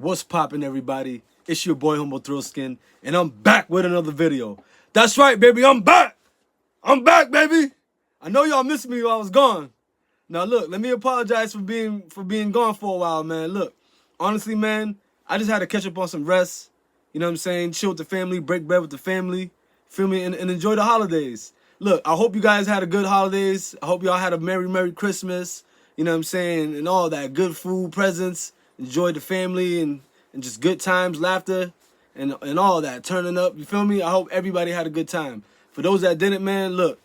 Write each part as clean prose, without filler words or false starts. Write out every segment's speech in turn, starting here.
What's poppin', everybody? It's your boy Humble Thrillskin, and I'm back with another video. That's right, baby, I'm back! I'm back, baby! I know y'all missed me while I was gone. Now look, let me apologize for being gone for a while, man. Look, honestly, man, I just had to catch up on some rest. You know what I'm saying? Chill with the family, break bread with the family, feel me, and enjoy the holidays. Look, I hope you guys had a good holidays. I hope y'all had a Merry Christmas. You know what I'm saying? And all that good food, presents. Enjoy the family and just good times, laughter, and all that. Turning up, you feel me? I hope everybody had a good time. For those that didn't, man, look,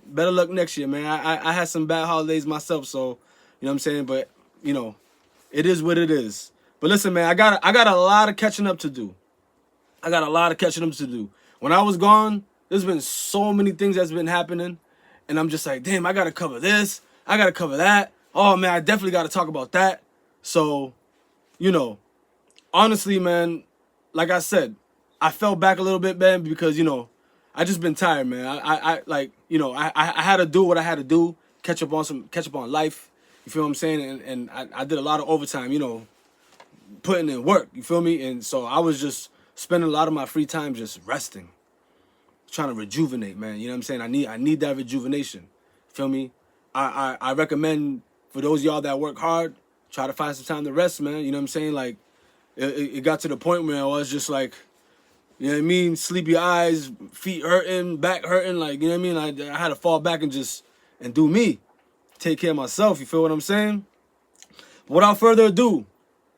better luck next year, man. I had some bad holidays myself, so, you know what I'm saying? But, you know, it is what it is. But listen, man, I got a lot of catching up to do. When I was gone, there's been so many things that's been happening, and I'm just like, damn, I got to cover this. I got to cover that. Oh, man, I definitely got to talk about that. So, you know, honestly, man, like I said, I fell back a little bit, man, because, you know, I just been tired, man. I like, you know, I had to do what I had to do, catch up on life. You feel what I'm saying? And I did a lot of overtime, you know, putting in work. You feel me? And so I was just spending a lot of my free time just resting, trying to rejuvenate, man. You know what I'm saying? I need that rejuvenation. Feel me? I recommend for those of y'all that work hard, try to find some time to rest, man. You know what I'm saying? Like, it got to the point where I was just like, you know what I mean? Sleepy eyes, feet hurting, back hurting. Like, you know what I mean? I had to fall back and do me. Take care of myself. You feel what I'm saying? But without further ado,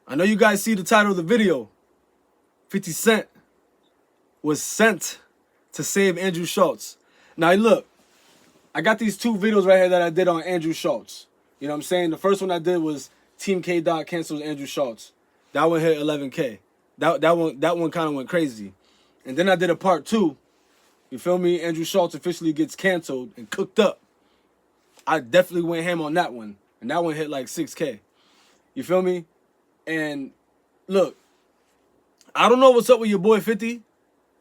I know you guys see the title of the video. 50 Cent was sent to save Andrew Schultz. Now, look, I got these two videos right here that I did on Andrew Schultz. You know what I'm saying? The first one I did was Team K Dot cancels Andrew Schultz. That one hit 11K. That one kind of went crazy. And then I did a part 2. You feel me? Andrew Schultz officially gets canceled and cooked up. I definitely went ham on that one. And that one hit like 6K. You feel me? And look, I don't know what's up with your boy 50.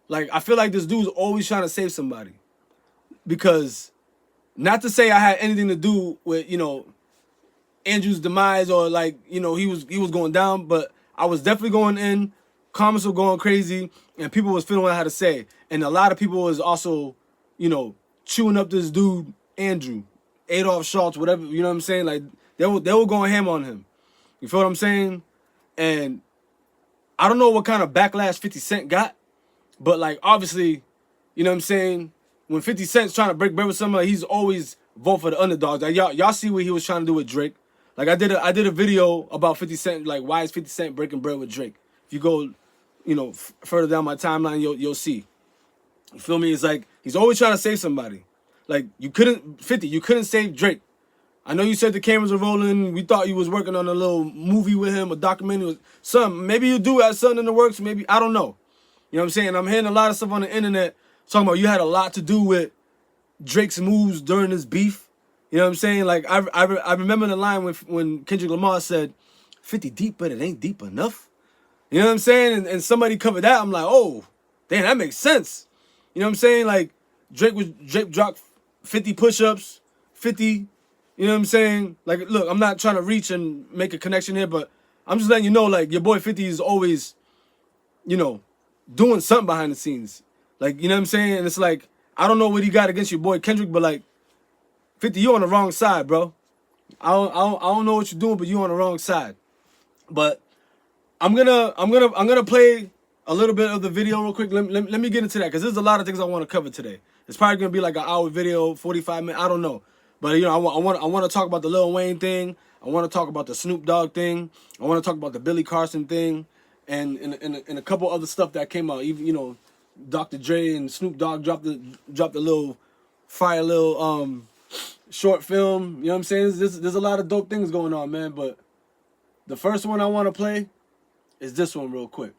Like, I feel like this dude's always trying to save somebody. Because, not to say I had anything to do with, you know, Andrew's demise or like, you know, he was going down, but I was definitely going in, comments were going crazy, and people was feeling what I had to say. And a lot of people was also, you know, chewing up this dude, Andrew, Adolf Schultz, whatever, you know what I'm saying? Like, they were going ham on him. You feel what I'm saying? And I don't know what kind of backlash 50 Cent got, but like, obviously, you know what I'm saying? When 50 Cent's trying to break bread with somebody, he's always vote for the underdogs. Like, y'all see what he was trying to do with Drake. Like, I did a video about 50 Cent, like, why is 50 Cent breaking bread with Drake? If you go, you know, further down my timeline, you'll see. You feel me? It's like, he's always trying to save somebody. Like, you couldn't save Drake. I know you said the cameras were rolling. We thought you was working on a little movie with him, a documentary, something. Maybe you do have something in the works, maybe, I don't know. You know what I'm saying? I'm hearing a lot of stuff on the internet talking about you had a lot to do with Drake's moves during this beef. You know what I'm saying? Like, I remember the line when Kendrick Lamar said, 50 deep, but it ain't deep enough. You know what I'm saying? And somebody covered that. I'm like, oh, damn, that makes sense. You know what I'm saying? Like, Drake dropped 50 push-ups, 50, you know what I'm saying? Like, look, I'm not trying to reach and make a connection here, but I'm just letting you know, like, your boy 50 is always, you know, doing something behind the scenes. Like, you know what I'm saying? And it's like, I don't know what he got against your boy Kendrick, but like, 50, you on the wrong side, bro. I don't know what you're doing, but you on the wrong side. But I'm gonna play a little bit of the video real quick. Let me get into that, because there's a lot of things I want to cover today. It's probably gonna be like an hour video, 45 minutes. I don't know, but you know, I want to talk about the Lil Wayne thing. I want to talk about the Snoop Dogg thing. I want to talk about the Billy Carson thing, and a couple other stuff that came out. Even, you know, Dr. Dre and Snoop Dogg dropped a little fire little short film. You know what I'm saying? There's a lot of dope things going on, man. But the first one I want to play is this one real quick.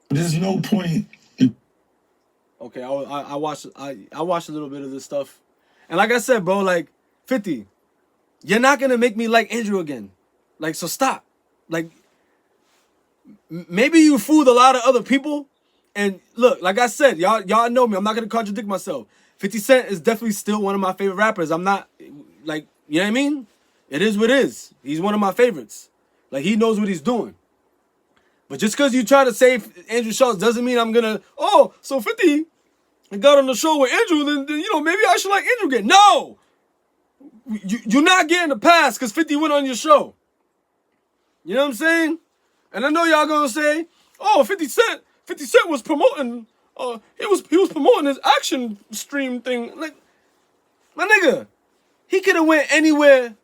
There's no point. Okay, I watched a little bit of this stuff, and like I said, bro, like 50, you're not gonna make me like Andrew again. Like, so stop. Like, maybe you fooled a lot of other people. And look, like I said, y'all know me. I'm not gonna contradict myself. 50 Cent is definitely still one of my favorite rappers. I'm not, like, you know what I mean? It is what it is. He's one of my favorites. Like, he knows what he's doing. But just because you try to save Andrew Schultz doesn't mean I'm gonna. Oh, so 50 got on the show with Andrew, then you know maybe I should like Andrew again. No, you're not getting the pass because 50 went on your show. You know what I'm saying? And I know y'all gonna say, oh, 50 Cent was promoting. He was promoting his action stream thing. Like, my nigga, he could have went anywhere,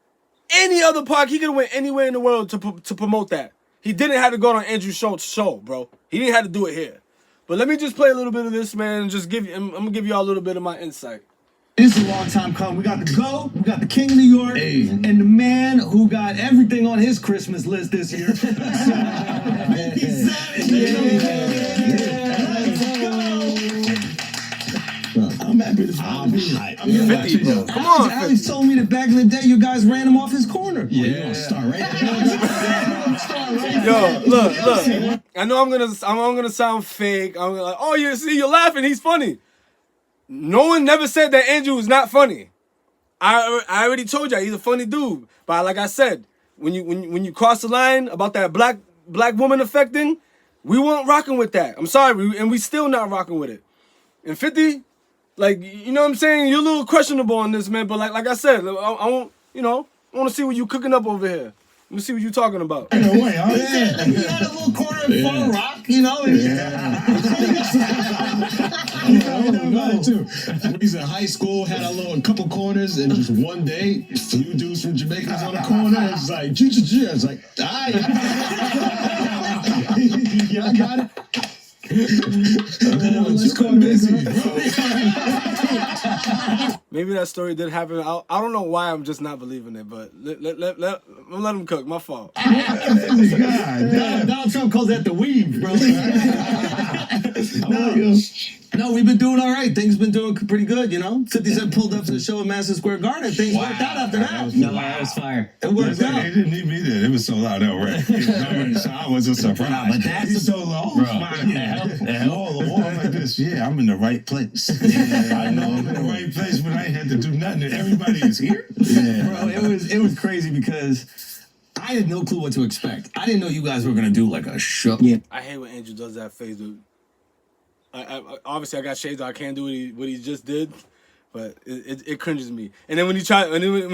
any other park. He could have went anywhere in the world to promote that. He didn't have to go on Andrew Schultz's show, bro. He didn't have to do it here. But let me just play a little bit of this, man, and just give you. I'm gonna give y'all a little bit of my insight. This is a long time coming. We got the GOAT, we got the King of New York, and the man who got everything on his Christmas list this year. I'm happy to find you. I'm 50, bro. Come on, Alex told me that back in the day, you guys ran him off his corner. Yeah, start right there. Yo, look. I know I'm gonna sound fake. I'm like, oh, you see, you're laughing. He's funny. No one never said that Andrew is not funny. I already told you he's a funny dude. But like I said, when you cross the line about that black woman affecting, we weren't rocking with that. I'm sorry, and we still not rocking with it. And 50, like, you know what I'm saying? You're a little questionable on this, man. But like I said, I want to see what you cooking up over here. Let me see what you talking about. No way, huh? Yeah, he had a little corner in Far Rock, you know. Too. He's in high school, had a couple corners, and just one day, you dudes from Jamaica was on the corner. It's like, it's like, yeah, I got it. Let's go busy, bro. Maybe that story did happen. I don't know why I'm just not believing it, but let him cook. My fault. Donald Trump calls that the weave, bro. No, we've been doing all right. Things been doing pretty good, you know. 50 Cent pulled up to the show at Madison Square Garden. Things worked out after that. That was fire. It worked out. They didn't need me there. It was sold out outright. So I was a surprise. Nah, but that's He's so low. All like this. Yeah, I'm in the right place. I know I'm in the right place, but I ain't had to do nothing. Everybody is here. Bro, it was crazy because I had no clue what to expect. I didn't know you guys were gonna do like a show. Yeah. I hate when Andrew does that face, dude. I obviously I got shades. I can't do what he just did, but it cringes me. And then when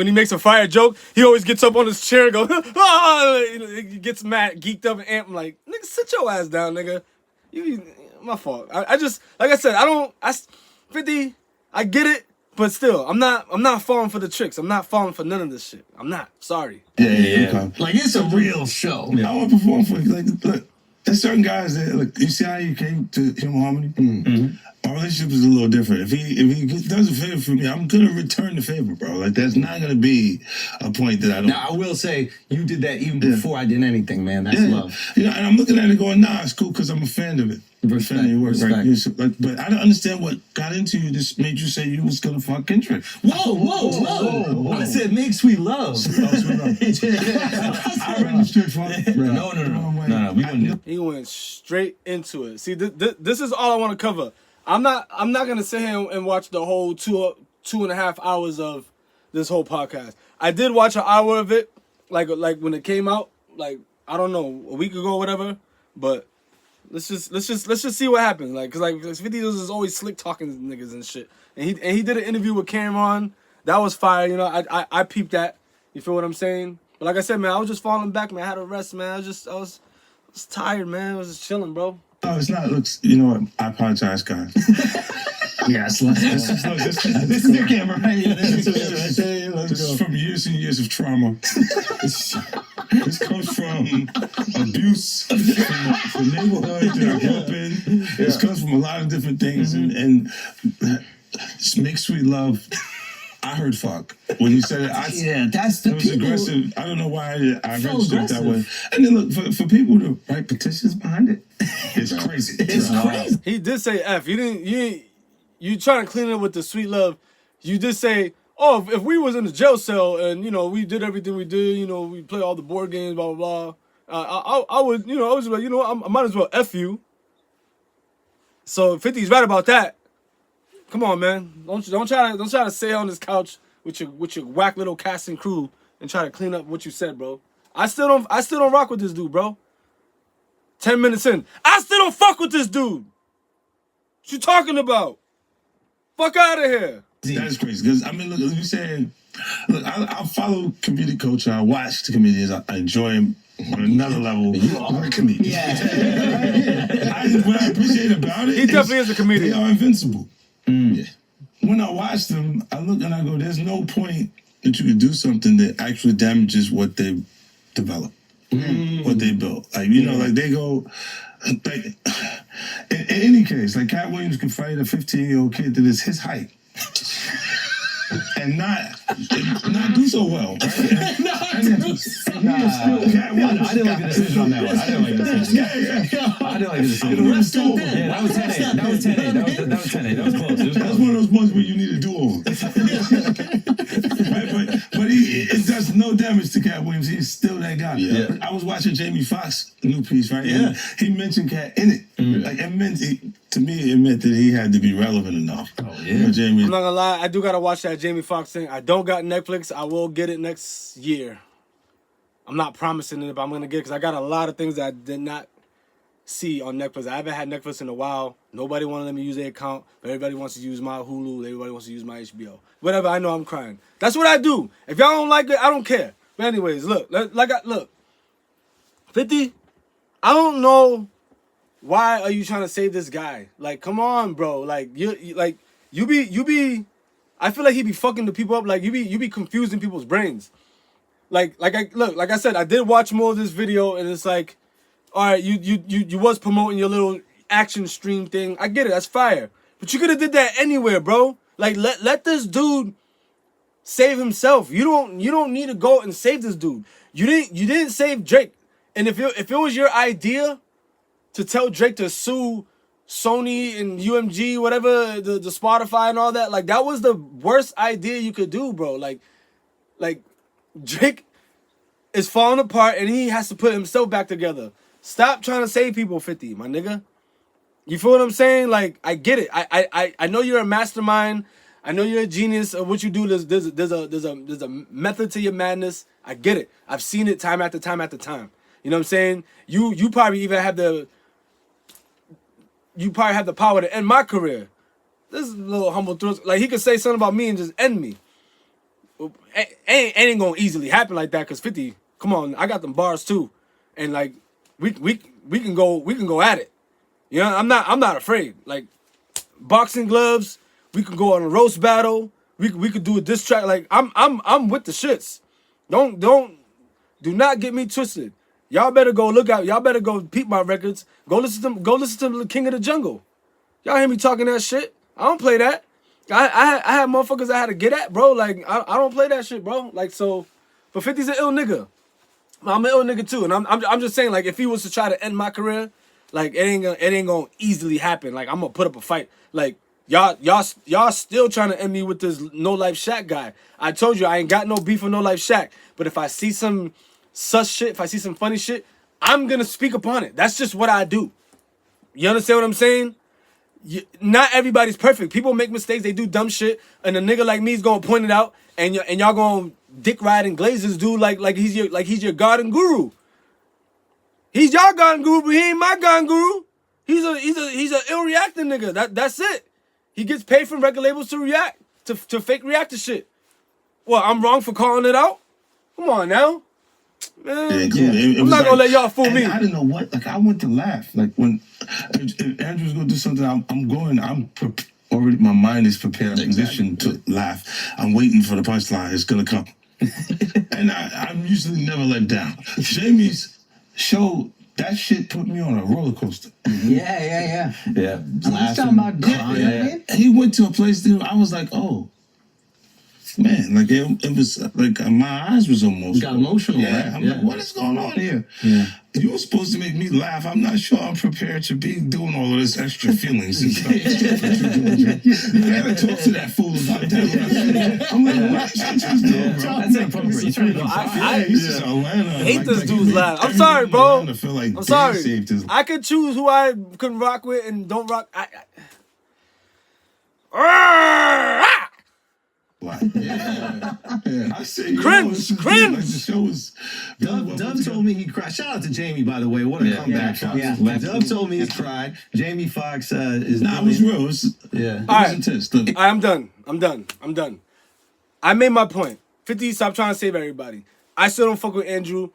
he makes a fire joke, he always gets up on his chair and goes, ah! He gets mad, geeked up, and amped. I'm like, nigga, sit your ass down, nigga. My fault. I just, like I said, 50. I get it, but still, I'm not falling for the tricks. I'm not falling for none of this shit. I'm not. Sorry. Yeah. Okay. Like, it's a real show. I want to perform for you. Like, look. There's certain guys that, look, you see how you came to Human Harmony? Mm-hmm. Our relationship is a little different. If he does a favor for me, I'm going to return the favor, bro. Like, that's not going to be a point that I don't... Now, I will say, you did that even before I did anything, man. That's love. You know, and I'm looking at it going, nah, it's cool because I'm a fan of it. Respect, Fan of your work, respect. right? But I don't understand what got into you. This made you say you was going to fuck Kendrick. Whoa. I said make sweet love. Sweet love. I ran straight for it. No. We wouldn't. He went straight into it. See, this is all I want to cover. I'm not gonna sit here and watch the whole 2.5 hours of this whole podcast. I did watch an hour of it, like when it came out, like I don't know, a week ago or whatever. But let's just see what happens. Like, cause like 50 is always slick talking niggas and shit. And he did an interview with Cameron. That was fire. You know, I peeped that. You feel what I'm saying? But like I said, man, I was just falling back, man. I had to rest, man. I was tired, man. I was just chilling, bro. Oh, it's not. Looks. You know what? I apologize, guys. Yes, This is your camera, right? Yeah, This is from years and years of trauma. This comes from abuse, from neighborhood that I grew up in. This comes from a lot of different things, and just make sweet love. I heard fuck when you said it. That's the it was people. aggressive. I don't know why I So registered it that way. aggressive. And then look for people to write petitions behind it. It's crazy. It's crazy. He did say F. You trying to clean it up with the sweet love. You did say, oh, if we was in the jail cell and, you know, we did everything we did, you know, we play all the board games, blah, blah, blah. I would, you know, I was like, you know what, I might as well F you. So 50's right about that. Come on, man. Don't try to stay on this couch with your whack little casting crew and try to clean up what you said, bro. I still don't rock with this dude, bro. 10 minutes in. I still don't fuck with this dude. What you talking about? Fuck out of here. That's crazy. Because, I mean, look, you saying, look, I follow comedic culture. I watch the comedians. I enjoy them on another level. You are a comedian. Yeah. What I appreciate about it, he definitely is a comedian. They are invincible. Yeah. When I watch them, I look and I go, there's no point that you could do something that actually damages what they developed, what they built. Like, you know, like they go, like, in any case, like Cat Williams can fight a 15-year-old kid that is his height. And not do so well. Right? I didn't like the decision on that one. I didn't like the decision. I didn't like the decision. The rest over. Yeah, that was 10-8. That was 10-8. That was 10-8. That was close. It was That's close. one of those ones where you need a do-over. Right? But it does no damage to Cat Williams. He's still that guy. Yeah. I was watching Jamie Foxx's new piece, right? Yeah. And he mentioned Cat in it. Like, it meant, to me, it meant that he had to be relevant enough. Oh, yeah. You know, Jamie. I'm not gonna lie, I do gotta watch that Jamie Foxx thing. I don't got Netflix. I will get it next year. I'm not promising it, but I'm gonna get it because I got a lot of things that I did not see on Netflix. I haven't had Netflix in a while. Nobody wanted to let me use their account, but everybody wants to use my Hulu. Everybody wants to use my HBO. Whatever, I know I'm crying. That's what I do. If y'all don't like it, I don't care. But anyways, look, look. 50, I don't know why are you trying to save this guy? Like, come on, bro. Like, you be I feel like he be fucking the people up. Like, you be confusing people's brains. Like I said, I did watch more of this video, and it's like, all right, you was promoting your little action stream thing. I get it, that's fire. But you could have did that anywhere, bro. Like, let this dude save himself. You don't need to go and save this dude. You didn't save Drake. And if it was your idea to tell Drake to sue Sony and UMG, whatever, the Spotify and all that, like, that was the worst idea you could do, bro. Like Drake is falling apart and he has to put himself back together. Stop trying to save people, 50, my nigga. You feel what I'm saying? Like, I get it. I know you're a mastermind. I know you're a genius of what you do. There's a method to your madness. I get it. I've seen it time after time after time. You know what I'm saying? You probably even have the power to end my career. This is a little humble throw. Like, he could say something about me and just end me. Ain't gonna easily happen like that, cause 50, come on, I got them bars too, and like we can go at it. You know, I'm not afraid. Like, boxing gloves, we can go on a roast battle. We could do a diss track. Like, I'm with the shits. Do not get me twisted. Y'all better go look out. Y'all better go peep my records. Go listen to the King of the Jungle. Y'all hear me talking that shit? I don't play that. I had motherfuckers I had to get at, bro. Like, I don't play that shit, bro. Like, so, but 50's an ill nigga. I'm an ill nigga too, and I'm just saying, like, if he was to try to end my career, like, it ain't gonna easily happen. Like, I'm gonna put up a fight. Like, y'all still trying to end me with this No Life Shaq guy. I told you I ain't got no beef with No Life Shaq, but if I see some sus shit, if I see some funny shit, I'm gonna speak upon it. That's just what I do. You understand what I'm saying? Not everybody's perfect. People make mistakes. They do dumb shit, and a nigga like me is gonna point it out, and y'all gonna dick ride and glaze this dude like he's your god and guru. He's your god and guru, but he ain't my god and guru. He's a ill reacting nigga. That's it. He gets paid from record labels to react to fake react to shit. Well, I'm wrong for calling it out. Come on now. Man, I'm not gonna let y'all fool me. I didn't know what. Like, I went to laugh. Like, when Andrew's gonna do something, I'm already. My mind is prepared, positioned to laugh. I'm waiting for the punchline. It's gonna come, and I'm usually never let down. Jamie's show, that shit put me on a roller coaster. Yeah. He's talking about yeah. He went to a place that I was like, oh. Man, like it was like my eyes was almost got emotional. Yeah, right? I'm like, what is going on here? Yeah. You were supposed to make me laugh. I'm not sure I'm prepared to be doing all of this extra feelings and stuff. I gotta talk to that fool about that. I'm like, what you just doing, bro? That's inappropriate. You're trying to go He's just Atlanta. hate this dude's laugh. I'm sorry, bro. I'm sorry. I could choose who I can rock with and don't rock. Like, yeah. I say, Cringe, it's just cringe. Like, the show was Dub told me he cried. Shout out to Jamie, by the way. What a comeback. Dub told me he cried. Jamie Foxx is Nah, it was real. It was, yeah. It was intense. Look, I'm done. I made my point. 50, stop trying to save everybody. I still don't fuck with Andrew.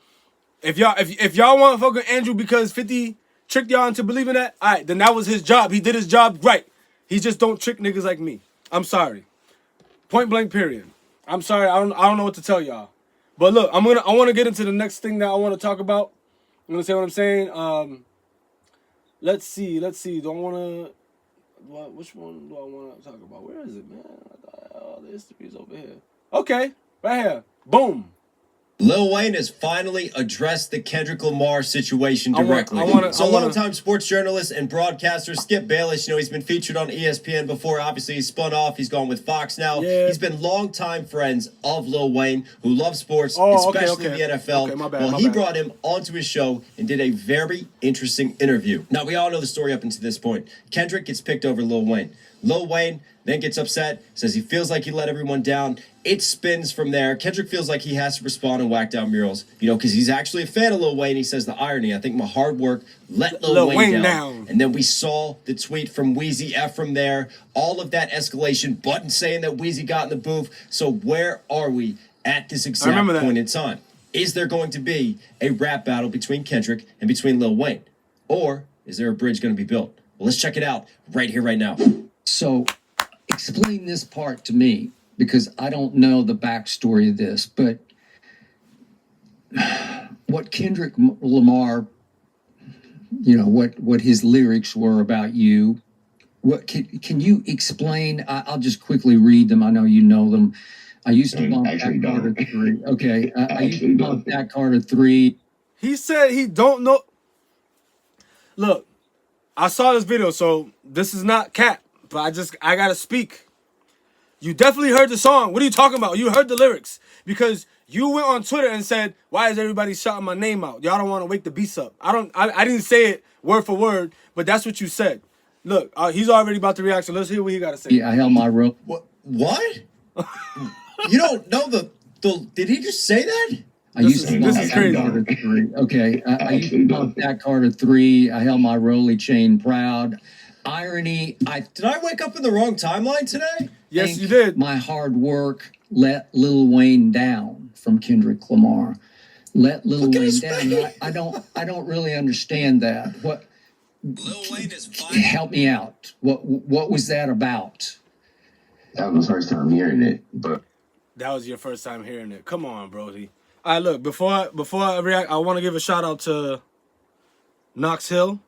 If y'all want to fuck with Andrew because 50 tricked y'all into believing that, all right, then that was his job. He did his job right. He just don't trick niggas like me. I'm sorry. Point blank period. I'm sorry. I don't know what to tell y'all. But look, I want to get into the next thing that I want to talk about. I'm gonna say what I'm saying. Let's see. Do I want to? Which one do I want to talk about? Where is it, man? The history is over here. Okay, right here. Boom. Lil Wayne has finally addressed the Kendrick Lamar situation directly. Longtime sports journalist and broadcaster Skip Bayless, he's been featured on ESPN before. Obviously, he's spun off. He's gone with Fox now. Yeah. He's been longtime friends of Lil Wayne, who loves sports, especially the NFL. Okay, he brought him onto his show and did a very interesting interview. Now, we all know the story up until this point. Kendrick gets picked over Lil Wayne. Lil Wayne then gets upset, says he feels like he let everyone down. It spins from there. Kendrick feels like he has to respond and whack down murals, because he's actually a fan of Lil Wayne. He says the irony, I think my hard work let Lil Wayne down. And then we saw the tweet from Wheezy F from there. All of that escalation, Button saying that Wheezy got in the booth. So where are we at this exact point in time? Is there going to be a rap battle between Kendrick and between Lil Wayne? Or is there a bridge going to be built? Well, let's check it out right here, right now. So explain this part to me, because I don't know the backstory of this, but what Kendrick Lamar, what his lyrics were about you, what can you explain? I'll just quickly read them. I know you know them. I used to bump that Carter 3. Okay, I used to bump that Carter 3. He said he don't know. Look, I saw this video, so this is not cap, but I gotta speak. You definitely heard the song. What are you talking about? You heard the lyrics because you went on Twitter and said, "Why is everybody shouting my name out? Y'all don't want to wake the beast up." I didn't say it word for word, but that's what you said. Look, he's already about to react, so let's hear what he got to say. Yeah, I held my rope. What? You don't know the? Did he just say that? This is crazy. Carter 3. Okay, I used to bump that Carter 3. I held my Rolly chain proud. Irony. Did I wake up in the wrong timeline today? Yes, you did. My hard work let Lil Wayne down from Kendrick Lamar. Let Lil Wayne down. I don't really understand that. What? Lil Wayne is fine. Help me out. What was that about? That was my first time hearing it, but that was your first time hearing it. Come on, Brody. All right, look. Before I react, I want to give a shout out to Knox Hill.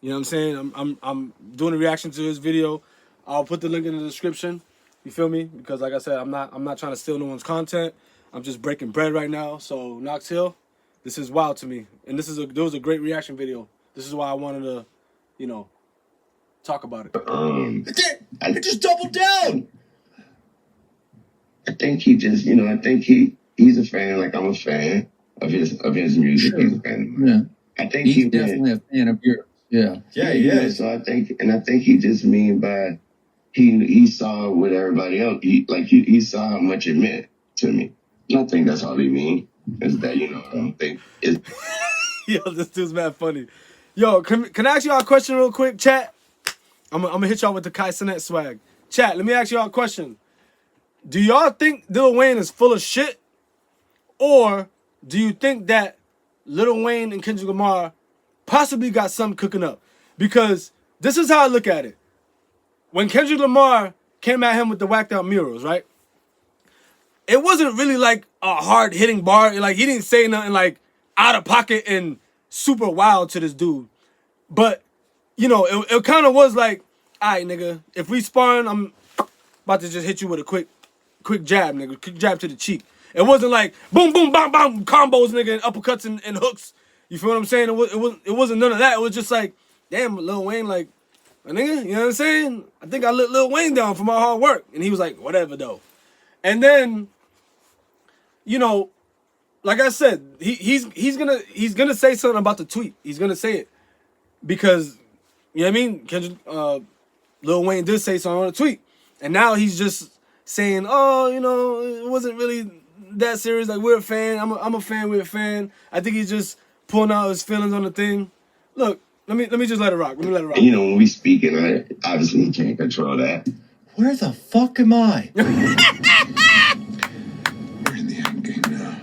You know what I'm saying? I'm doing a reaction to his video. I'll put the link in the description. You feel me? Because like I said, I'm not trying to steal no one's content. I'm just breaking bread right now. So Knox Hill, this is wild to me, and there was a great reaction video. This is why I wanted to, talk about it. I just doubled down. I think he just, I think he's a fan, like I'm a fan of his music. Sure. He's a fan of mine. Yeah. I think he's definitely a fan of yours. Yeah. Yeah, he is. So I think he just mean by he saw what everybody else he saw how much it meant to me. And I think that's all he mean is that I don't think it's. Yo, this dude's mad funny. Yo, can I ask y'all a question real quick, chat? I'm gonna hit y'all with the Kai Cenat swag. Chat, let me ask y'all a question. Do y'all think Lil Wayne is full of shit, or do you think that Lil Wayne and Kendrick Lamar possibly got something cooking up? Because this is how I look at it. When Kendrick Lamar came at him with the whacked out murals, right? It wasn't really like a hard hitting bar. Like he didn't say nothing like out of pocket and super wild to this dude. But, it kind of was like, all right, nigga, if we sparring, I'm about to just hit you with a quick jab, nigga. Quick jab to the cheek. It wasn't like boom, boom, bam, bam, combos, nigga, and uppercuts and hooks. You feel what I'm saying? It wasn't none of that. It was just like, damn, Lil Wayne, like, my nigga, you know what I'm saying? I think I let Lil Wayne down for my hard work. And he was like, whatever, though. And then, like I said, he's gonna say something about the tweet. He's gonna say it because, you know what I mean? Kendrick, Lil Wayne did say something on the tweet. And now he's just saying, oh, you know, it wasn't really that serious. Like, we're a fan. I'm a fan. We're a fan. I think he's just pulling out his feelings on the thing. Look, let me just let it rock. Let me let it rock. And, you know, when we speaking, obviously you can't control that. Where the fuck am I? We're in the end game now.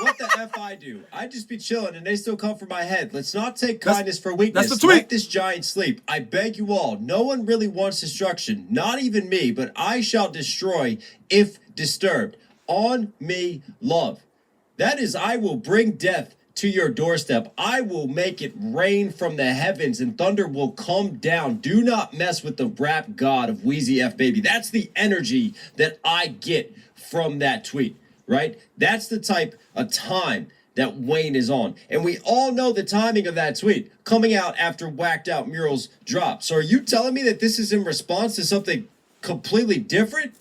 What the F I do? I just be chilling and they still come for my head. Let's not take kindness for weakness. That's the tweet. Let this giant sleep. I beg you all. No one really wants destruction. Not even me, but I shall destroy if disturbed. On me, love. That is, I will bring death to your doorstep. I will make it rain from the heavens and thunder will come down. Do not mess with the rap god of Wheezy F Baby. That's the energy that I get from that tweet, right? That's the type of time that Wayne is on. And we all know the timing of that tweet coming out after Whacked Out Murals dropped. So are you telling me that this is in response to something completely different?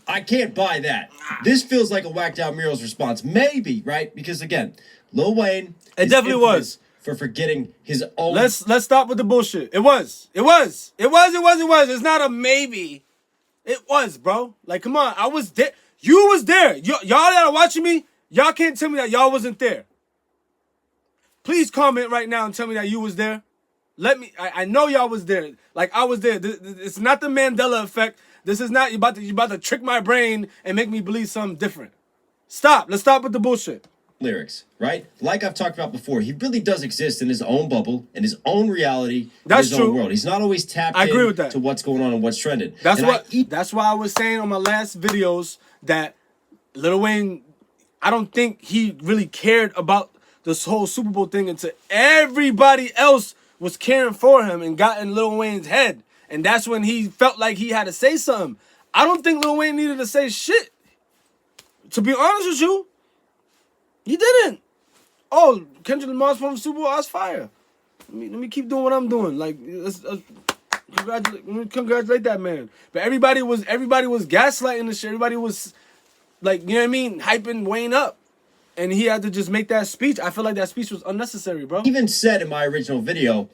I can't buy that. This feels like a Whacked Out Murals response. Maybe, right? Because again, Lil Wayne it definitely was for forgetting his own. Let's stop with the bullshit. It was. It's not a maybe. It was, bro. Like, come on. I was there. You was there. Y'all that are watching me, y'all can't tell me that y'all wasn't there. Please comment right now and tell me that you was there. I know y'all was there. Like, I was there. It's not the Mandela effect. This is not you about to trick my brain and make me believe something different. Stop. Let's stop with the bullshit. Lyrics, right? Like I've talked about before, he really does exist in his own bubble, in his own reality, That's in his true. own world. He's not always tapped I agree with that. to what's going on and what's trending. That's why I was saying on my last videos that Lil Wayne, I don't think he really cared about this whole Super Bowl thing until everybody else was caring for him and got in Lil Wayne's head. And that's when he felt like he had to say something. I don't think Lil Wayne needed to say shit. To be honest with you, he didn't. Oh, Kendrick Lamar's from the Super Bowl. That's fire. Let me keep doing what I'm doing. Like, congratulate that man. But everybody was gaslighting the shit. Everybody was like, you know what I mean, hyping Wayne up, and he had to just make that speech. I feel like that speech was unnecessary, bro. Even said in my original video,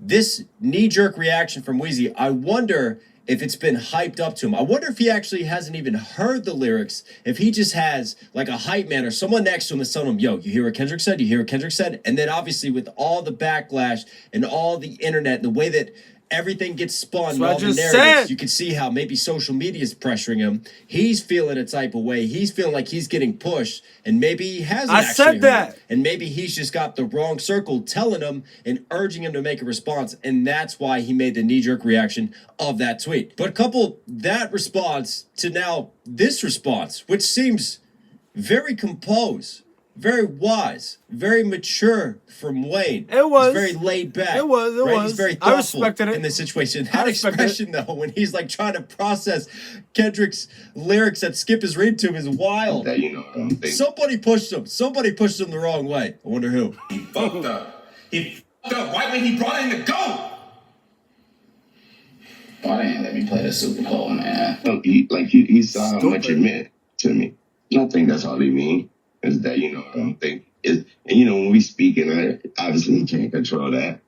this knee-jerk reaction from Wheezy, I wonder if it's been hyped up to him. I wonder if he actually hasn't even heard the lyrics, if he just has like a hype man or someone next to him that's telling him, yo, you hear what Kendrick said? You hear what Kendrick said? And then obviously with all the backlash and all the internet and the way that everything gets spun, and all the narratives, you can see how maybe social media is pressuring him. He's feeling a type of way. He's feeling like he's getting pushed, and maybe he hasn't actually heard. And maybe he's just got the wrong circle telling him and urging him to make a response, and that's why he made the knee-jerk reaction of that tweet. But couple that response to now this response, which seems very composed, very wise, very mature from Wayne. It was. He's very laid back. It was. He's very thoughtful I respected it in this situation. That expression, though, when he's like trying to process Kendrick's lyrics that Skip is reading to him is wild. That, you know, Somebody pushed him. Somebody pushed him the wrong way. I wonder who. He fucked up. He fucked up right when he brought in the GOAT. Why didn't let me play the Super Bowl, man? No, he saw how much it meant to me. I think that's all he mean. Is that, you know, I don't think it, and you know, when we speaking, obviously he can't control that.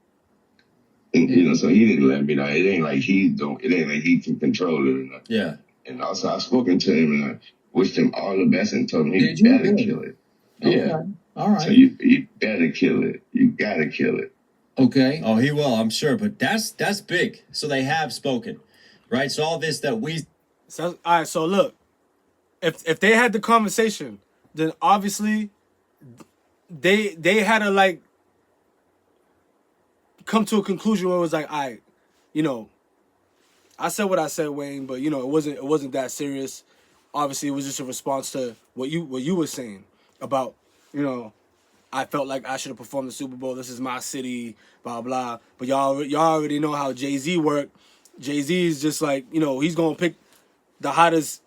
And, you know, so he didn't let me know. It ain't like he can control it or nothing. Yeah. And also I've spoken to him and I wished him all the best and told him he better kill it. Okay. Yeah. All right. So you better kill it. You gotta kill it. Okay. Oh, he will, I'm sure. But that's big. So they have spoken. Right? So all this that we So, all right, so look. If they had the conversation, then obviously they had to like come to a conclusion where it was like, all right, you know, I said what I said, Wayne, but you know, it wasn't that serious. Obviously, it was just a response to what you were saying about, you know, I felt like I should have performed the Super Bowl. This is my city, blah blah. But y'all already know how Jay-Z worked. Jay-Z is just like, you know, he's gonna pick the hottest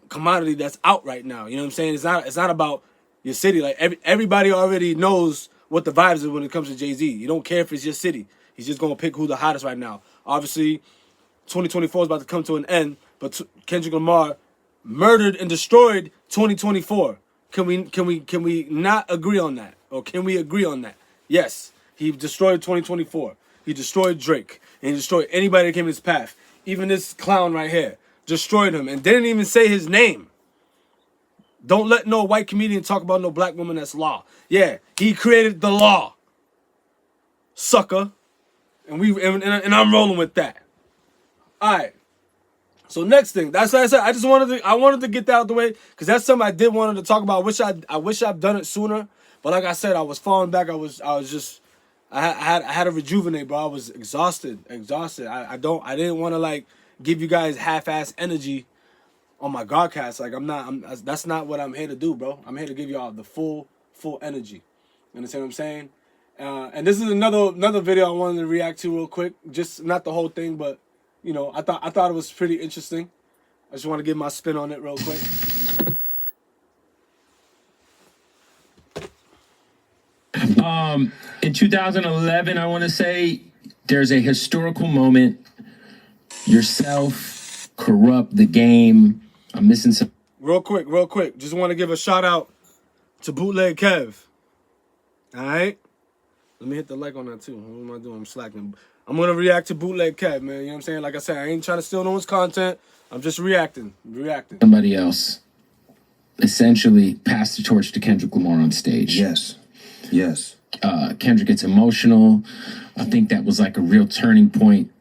commodity that's out right now. You know what I'm saying? It's not about your city. Like everybody already knows what the vibes is when it comes to Jay-Z. You don't care if it's your city. He's just gonna pick who the hottest right now. Obviously, 2024 is about to come to an end, but Kendrick Lamar murdered and destroyed 2024. Can we not agree on that? Or can we agree on that? Yes, he destroyed 2024. He destroyed Drake. And he destroyed anybody that came in his path. even this clown right here, destroyed him and didn't even say his name. Don't let no white comedian talk about no black woman that's law. Yeah, he created the law. Sucker. And I'm rolling with that. Alright. So next thing. That's what I said. I wanted to get that out of the way. Because that's something I did wanted to talk about. I wish I'd done it sooner. But like I said, I was falling back. I had to rejuvenate, bro. I was exhausted. I didn't want to like give you guys half-ass energy on my Godcast. Like that's not what I'm here to do, bro. I'm here to give y'all the full energy. You understand what I'm saying? And this is another video I wanted to react to real quick. Just not the whole thing, but you know, I thought it was pretty interesting. I just want to give my spin on it real quick. In 2011, I want to say there's a historical moment. Yourself, Corrupt, The Game. I'm missing some. Real quick. Just want to give a shout out to Bootleg Kev. All right. Let me hit the like on that too. What am I doing? I'm slacking. I'm going to react to Bootleg Kev, man. You know what I'm saying? Like I said, I ain't trying to steal no one's content. I'm just reacting. Somebody else essentially passed the torch to Kendrick Lamar on stage. Yes. Kendrick gets emotional. I think that was like a real turning point.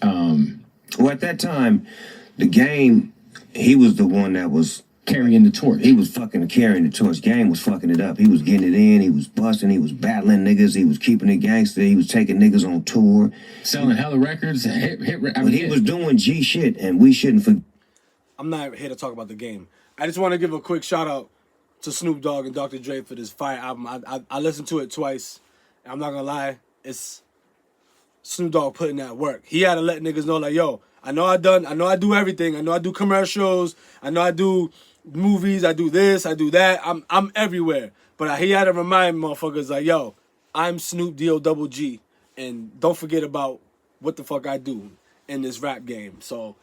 Well, at that time, The Game, he was the one that was carrying the torch. He was fucking carrying the torch. Game was fucking it up. He was getting it in. He was busting. He was battling niggas. He was keeping it gangster. He was taking niggas on tour. Selling hella records. But he was doing G shit, and we shouldn't forget. I'm not here to talk about The Game. I just want to give a quick shout out to Snoop Dogg and Dr. Dre for this Fire album. I listened to it twice. I'm not gonna lie, it's Snoop Dogg putting that work. He had to let niggas know, like, yo, I know I do everything. I know I do commercials. I know I do movies. I do this. I do that. I'm everywhere. But he had to remind motherfuckers, like, yo, I'm Snoop D-O-double-G, and don't forget about what the fuck I do in this rap game. So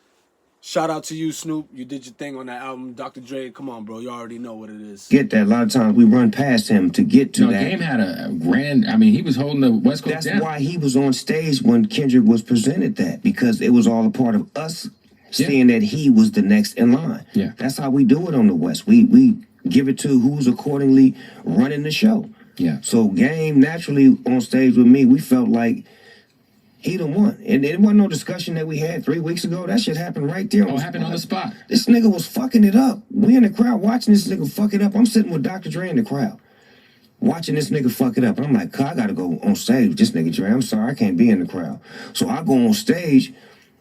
shout out to you, Snoop. You did your thing on that album. Dr. Dre, come on, bro. You already know what it is. Get that. A lot of times we run past him to get to that. Game had a grand, I mean, he was holding the West Coast down. That's why he was on stage when Kendrick was presented that, because it was all a part of us seeing that he was the next in line. Yeah. That's how we do it on the West. We give it to who's accordingly running the show. Yeah. So Game naturally on stage with me, we felt like he the one. And it wasn't no discussion that we had 3 weeks ago. That shit happened right there. Oh, happened on the spot. This nigga was fucking it up. We in the crowd watching this nigga fuck it up. I'm sitting with Dr. Dre in the crowd, watching this nigga fuck it up. I'm like, I gotta go on stage with this nigga Dre. I'm sorry, I can't be in the crowd. So I go on stage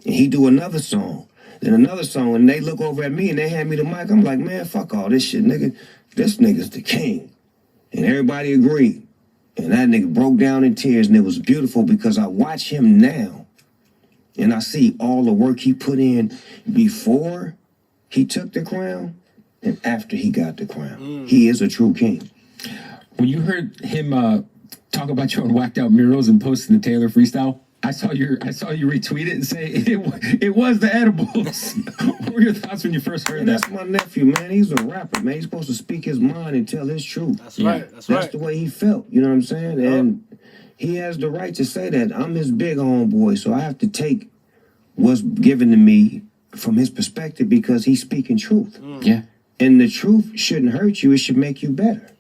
and he do another song. Then another song, and they look over at me and they hand me the mic. I'm like, man, fuck all this shit, nigga. This nigga's the king. And everybody agreed. And that nigga broke down in tears, and it was beautiful because I watch him now and I see all the work he put in before he took the crown and after he got the crown. He is a true king. When you heard him talk about you on Whacked Out Murals and posting the Taylor freestyle, I saw you retweet it and say it was the edibles. What were your thoughts when you first heard that? That's my nephew, man. He's a rapper, man. He's supposed to speak his mind and tell his truth. That's right. That's the way he felt. You know what I'm saying? Yep. And he has the right to say that. I'm his big homeboy, so I have to take what's given to me from his perspective because he's speaking truth. Yeah. And the truth shouldn't hurt you. It should make you better.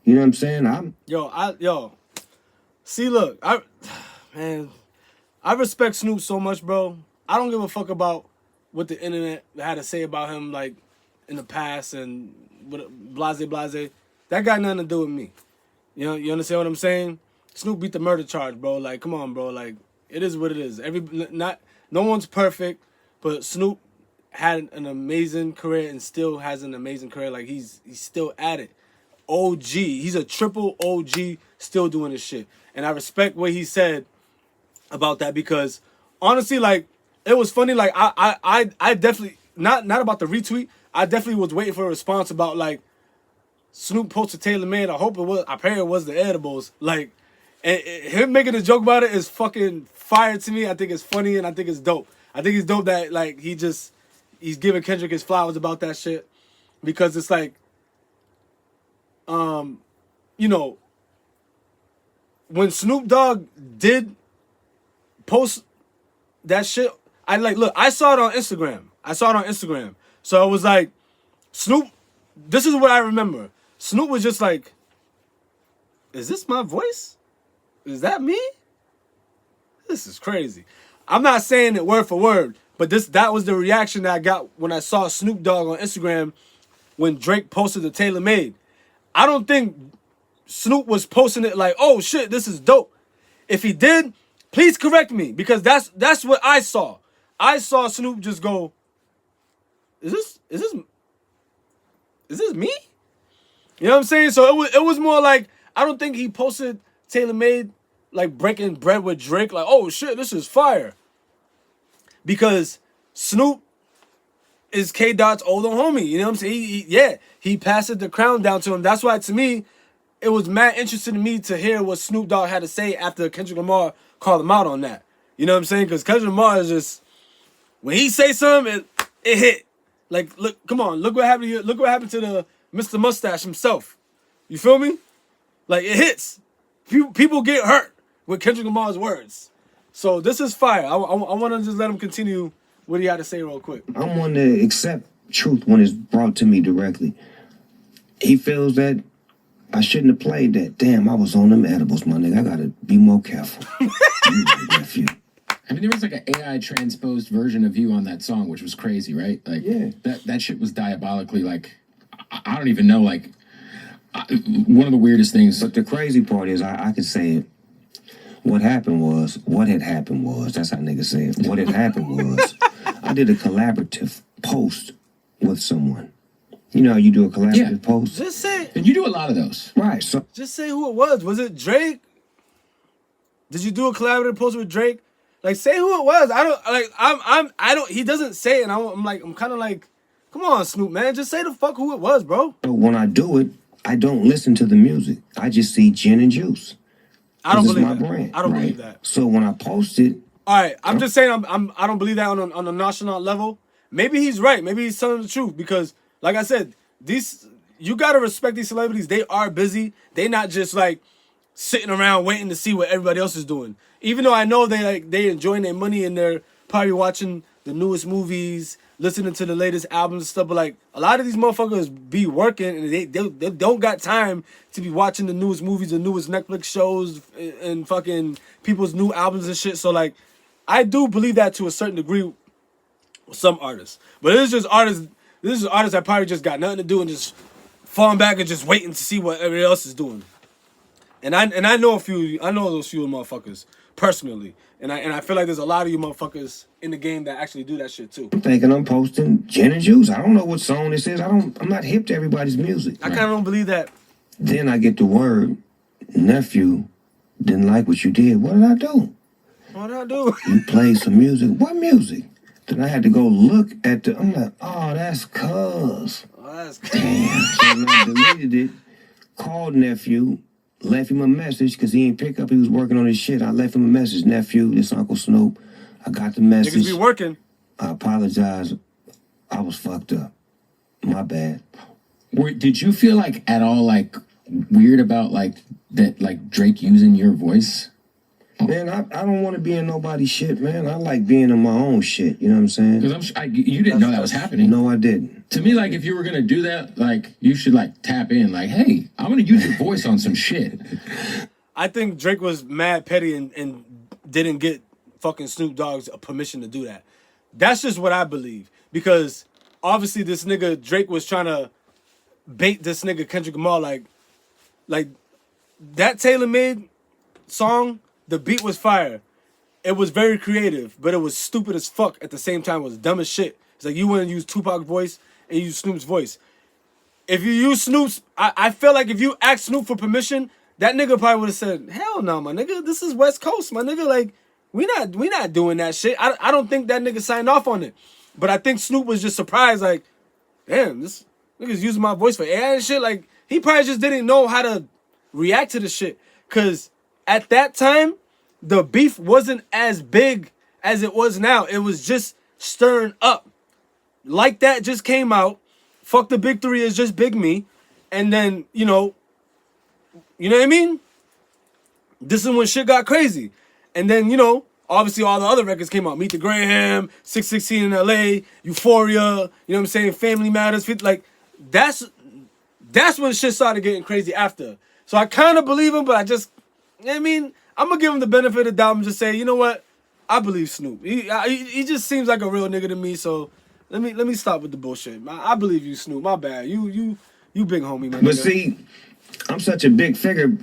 You know what I'm saying? See, look, I respect Snoop so much, bro. I don't give a fuck about what the internet had to say about him, like, in the past and blase. That got nothing to do with me. You know, you understand what I'm saying? Snoop beat the murder charge, bro. Like, come on, bro. Like, it is what it is. No one's perfect, but Snoop had an amazing career and still has an amazing career. Like, he's still at it. OG. He's a triple OG, still doing his shit. And I respect what he said about that because honestly, like, it was funny. Like, I definitely not about the retweet. I definitely was waiting for a response about, like, Snoop posted tailor-made. I pray it was the edibles. Like, and him making a joke about it is fucking fire to me. I think it's funny and I think it's dope. I think it's dope that, like, he's giving Kendrick his flowers about that shit because it's like, you know, when Snoop Dogg did post that shit look, I saw it on Instagram. So it was like, Snoop, this is what I remember. Snoop was just like, is this my voice? Is that me? This is crazy. I'm not saying it word for word, but that was the reaction that I got when I saw Snoop Dogg on Instagram when Drake posted the tailor-made. I don't think Snoop was posting it like, oh shit, this is dope. If he did, please correct me, because that's what I saw. I saw Snoop just go, is this me? You know what I'm saying? So it was more like, I don't think he posted tailor-made like breaking bread with Drake, like, oh shit, this is fire. Because Snoop is K-Dot's older homie. You know what I'm saying? He passed the crown down to him. That's why, to me, it was mad interesting to me to hear what Snoop Dogg had to say after Kendrick Lamar called him out on that. You know what I'm saying? Because Kendrick Lamar is just, when he say something, it hit. Like, look, come on, look what happened to you. Look what happened to the Mr. Mustache himself. You feel me? Like, it hits. People get hurt with Kendrick Lamar's words. So this is fire. I want to just let him continue what he had to say real quick. I'm one to accept truth when it's brought to me directly. He feels that I shouldn't have played that. Damn, I was on them edibles, my nigga. I gotta be more careful. Nephew. I mean, there was like an AI transposed version of you on that song, which was crazy, right? Like, yeah, that shit was diabolically, like, I don't even know, like, one of the weirdest things. But the crazy part is, I could say it. What had happened was, that's how niggas say it. What had happened was, I did a collaborative post with someone. You know how you do a collaborative post? Just say. And you do a lot of those. Right, so. Just say who it was. Was it Drake? Did you do a collaborative post with Drake? Like, say who it was. I don't, he doesn't say it, and I'm kind of like, come on, Snoop, man. Just say the fuck who it was, bro. But when I do it, I don't listen to the music. I just see gin and juice. I don't believe my that. brand, I don't right? believe that. So when I post it, all right, I'm just saying I don't believe that on a national level. Maybe he's right. Maybe he's telling the truth, because, like I said, you gotta respect these celebrities. They are busy. They not just like sitting around waiting to see what everybody else is doing. Even though I know they enjoying their money and they're probably watching the newest movies, listening to the latest albums and stuff, but like a lot of these motherfuckers be working and they don't got time to be watching the newest movies, the newest Netflix shows, and fucking people's new albums and shit. So like, I do believe that to a certain degree with some artists, but this is artists that probably just got nothing to do and just falling back and just waiting to see what everybody else is doing. And I know those few motherfuckers personally. And I feel like there's a lot of you motherfuckers in the game that actually do that shit too. I'm thinking I'm posting gin and juice. I don't know what song this is. I'm not hip to everybody's music. I kind of don't believe that. Then I get the word, nephew, didn't like what you did. What did I do? What did I do? You played some music. What music? Then I had to go look at I'm like, oh, that's cuz. Oh, that's damn. So when I deleted it, called nephew, left him a message because he didn't pick up. He was working on his shit. I left him a message, nephew, this Uncle Snoop. I got the message. Niggas be working. I apologize. I was fucked up. My bad. Did you feel like at all like weird about like that, like Drake using your voice? Man, I don't want to be in nobody's shit, man. I like being in my own shit. You know what I'm saying? Because you didn't know that was happening. No, I didn't. To me, like, if you were gonna do that, like, you should like tap in, like, hey, I'm gonna use your voice on some shit. I think Drake was mad petty and didn't get fucking Snoop Dogg's permission to do that. That's just what I believe, because obviously this nigga Drake was trying to bait this nigga Kendrick Lamar, like that tailor-made song. The beat was fire. It was very creative, but it was stupid as fuck at the same time. It was dumb as shit. It's like you wouldn't use Tupac's voice and you use Snoop's voice. If you use Snoop's, I feel like if you asked Snoop for permission, that nigga probably would have said, hell no, my nigga. This is West Coast, my nigga. Like, we not doing that shit. I don't think that nigga signed off on it. But I think Snoop was just surprised, like, damn, this nigga's using my voice for AI and shit. Like, he probably just didn't know how to react to the shit. Because at that time, the beef wasn't as big as it was now. It was just stirring up. Like That just came out. Fuck the Big Three is just Big Me. And then, you know what I mean? This is when shit got crazy. And then, you know, obviously all the other records came out. Meet the Graham, 616 in LA, Euphoria, you know what I'm saying? Family Matters, like that's when shit started getting crazy after. So I kind of believe him, but I'm gonna give him the benefit of the doubt and just say, you know what? I believe Snoop. He just seems like a real nigga to me. So let me stop with the bullshit. I believe you, Snoop. My bad. You big homie, man. But see, I'm such a big figure.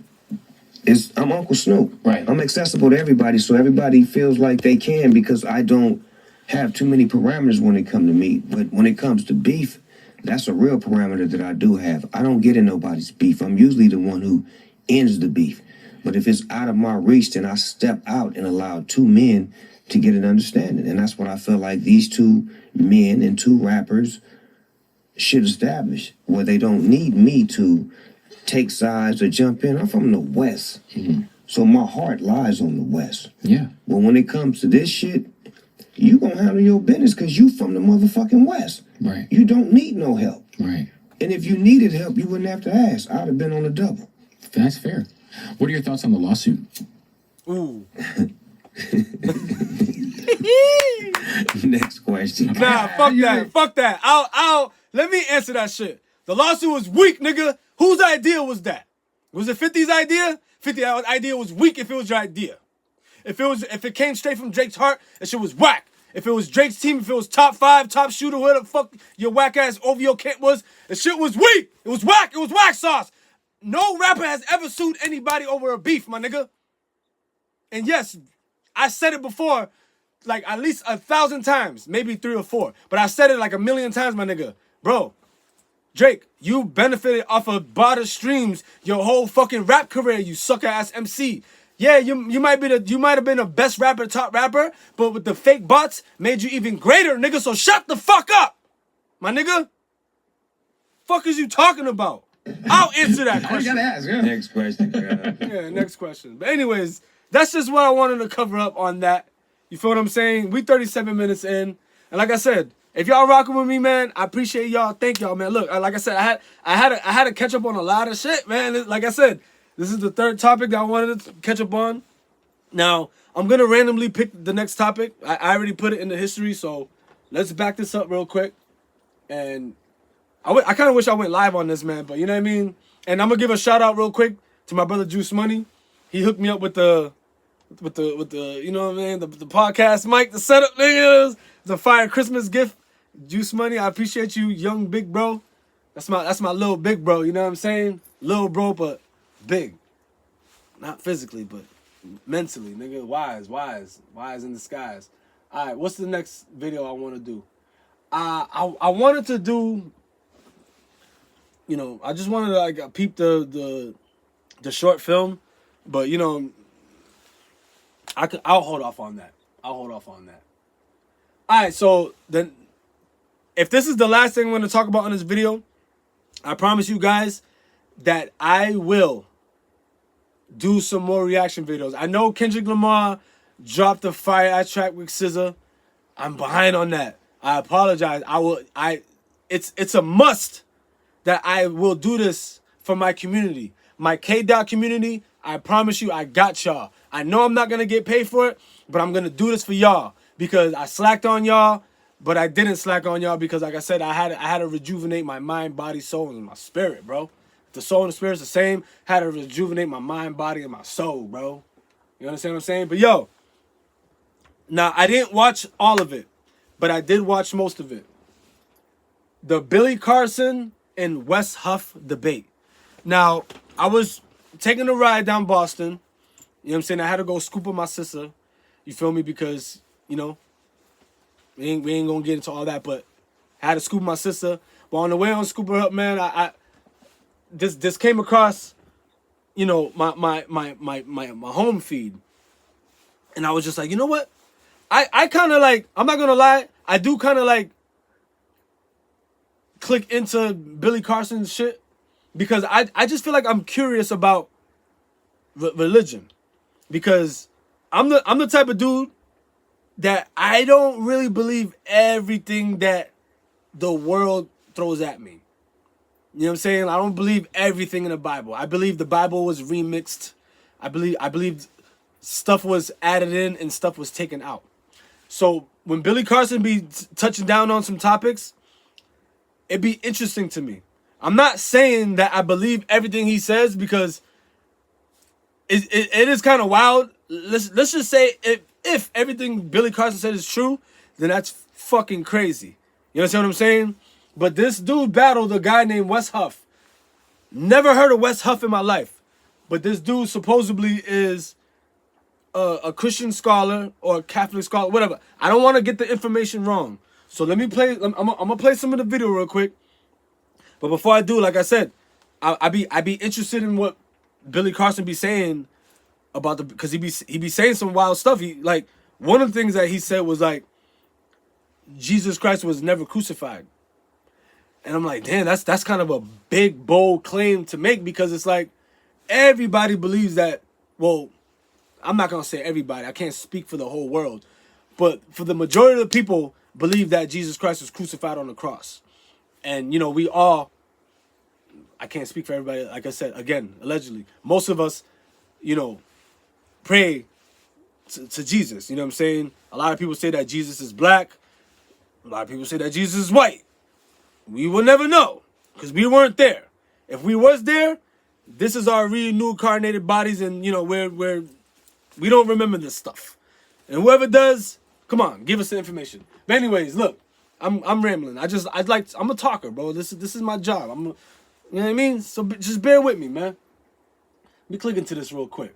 I'm Uncle Snoop. Right. I'm accessible to everybody, so everybody feels like they can because I don't have too many parameters when it comes to me. But when it comes to beef, that's a real parameter that I do have. I don't get in nobody's beef. I'm usually the one who ends the beef. But if it's out of my reach, then I step out and allow two men to get an understanding. And that's what I feel like these two men and two rappers should establish, where they don't need me to take sides or jump in. I'm from the West. Mm-hmm. So my heart lies on the West. Yeah. But when it comes to this shit, you gonna handle your business because you from the motherfucking West. Right. You don't need no help. Right. And if you needed help, you wouldn't have to ask. I'd have been on the double. That's fair. What are your thoughts on the lawsuit? Ooh. Next question. Nah, fuck that. I'll let me answer that shit. The lawsuit was weak, nigga. Whose idea was that? Was it 50's idea? 50's idea was weak if it was your idea. If it came straight from Drake's heart, that shit was whack. If it was Drake's team, if it was top 5, top shooter, where the fuck your whack ass OVO Kent was, the shit was weak. It was whack. It was whack sauce. No rapper has ever sued anybody over a beef, my nigga. And yes, I said it before, like at least 1,000 times, maybe 3 or 4. But I said it like 1,000,000 times, my nigga. Bro, Drake, you benefited off of barter streams your whole fucking rap career, you sucker ass MC. Yeah, you might have been the best rapper, top rapper, but with the fake bots made you even greater, nigga. So shut the fuck up, my nigga. Fuck is you talking about? I'll answer that question. I gotta ask, yeah. Next question. Yeah, next question. But anyways, that's just what I wanted to cover up on that. You feel what I'm saying? We 37 minutes in, and like I said, if y'all rocking with me, man, I appreciate y'all. Thank y'all, man. Look, like I said, I had to catch up on a lot of shit, man. Like I said, this is the third topic that I wanted to catch up on. Now, I'm gonna randomly pick the next topic. I already put it in the history, so let's back this up real quick. And I kind of wish I went live on this, man, but you know what I mean? And I'm gonna give a shout out real quick to my brother Juice Money. He hooked me up with the you know what I mean, the podcast mic, the setup, niggas. It's a fire Christmas gift. Juice Money, I appreciate you, young big bro. That's my little big bro, you know what I'm saying? Little bro, but big. Not physically, but mentally, nigga. Wise in disguise. All right, what's the next video I want to do? I wanted to do, you know, I just wanted to like peep the short film, but you know, I'll hold off on that. All right, so then, if this is the last thing I'm going to talk about in this video, I promise you guys that I will do some more reaction videos. I know Kendrick Lamar dropped the fire ass track with SZA. I'm behind on that. I apologize. It's a must that I will do this for my community. My K-Dot community, I promise you, I got y'all. I know I'm not going to get paid for it, but I'm going to do this for y'all because I slacked on y'all, but I didn't slack on y'all because, like I said, I had to rejuvenate my mind, body, soul, and my spirit, bro. The soul and the spirit's the same. Had to rejuvenate my mind, body, and my soul, bro. You understand what I'm saying? But yo, now I didn't watch all of it, but I did watch most of it. The Billy Carson and Wes Huff debate. Now, I was taking a ride down Boston. You know what I'm saying? I had to go scoop up my sister. You feel me? Because, you know, we ain't gonna get into all that, but I had to scoop my sister. But on the way on scoop her up, man, I this came across, you know, my home feed. And I was just like, you know what? I kind of like, I'm not gonna lie, I do kind of like click into Billy Carson's shit because I just feel like I'm curious about religion, because I'm the type of dude that I don't really believe everything that the world throws at me. You know what I'm saying? I don't believe everything in the Bible. I believe the Bible was remixed. I believe stuff was added in and stuff was taken out. So when Billy Carson be touching down on some topics, it'd be interesting to me. I'm not saying that I believe everything he says, because it is kind of wild. Let's just say if everything Billy Carson said is true, then that's fucking crazy. You understand what I'm saying? But this dude battled a guy named Wes Huff. Never heard of Wes Huff in my life. But this dude supposedly is a Christian scholar or a Catholic scholar, whatever. I don't want to get the information wrong. So let me play. I'm gonna play some of the video real quick. But before I do, like I said, I be interested in what Billy Carson be saying about because he be saying some wild stuff. He like one of the things that he said was like, Jesus Christ was never crucified. And I'm like, damn, that's kind of a big, bold claim to make, because it's like everybody believes that. Well, I'm not going to say everybody. I can't speak for the whole world. But for the majority of the people believe that Jesus Christ was crucified on the cross. And, you know, we all, I can't speak for everybody. Like I said, again, allegedly, most of us, you know, pray to Jesus. You know what I'm saying? A lot of people say that Jesus is black. A lot of people say that Jesus is white. We will never know because we weren't there. If we was there, this is our reincarnated bodies, and you know we don't remember this stuff. And whoever does, come on, give us the information. But anyways, look, I'm rambling. I'm a talker, bro. This is my job. You know what I mean? So just bear with me, man. Let me click into this real quick.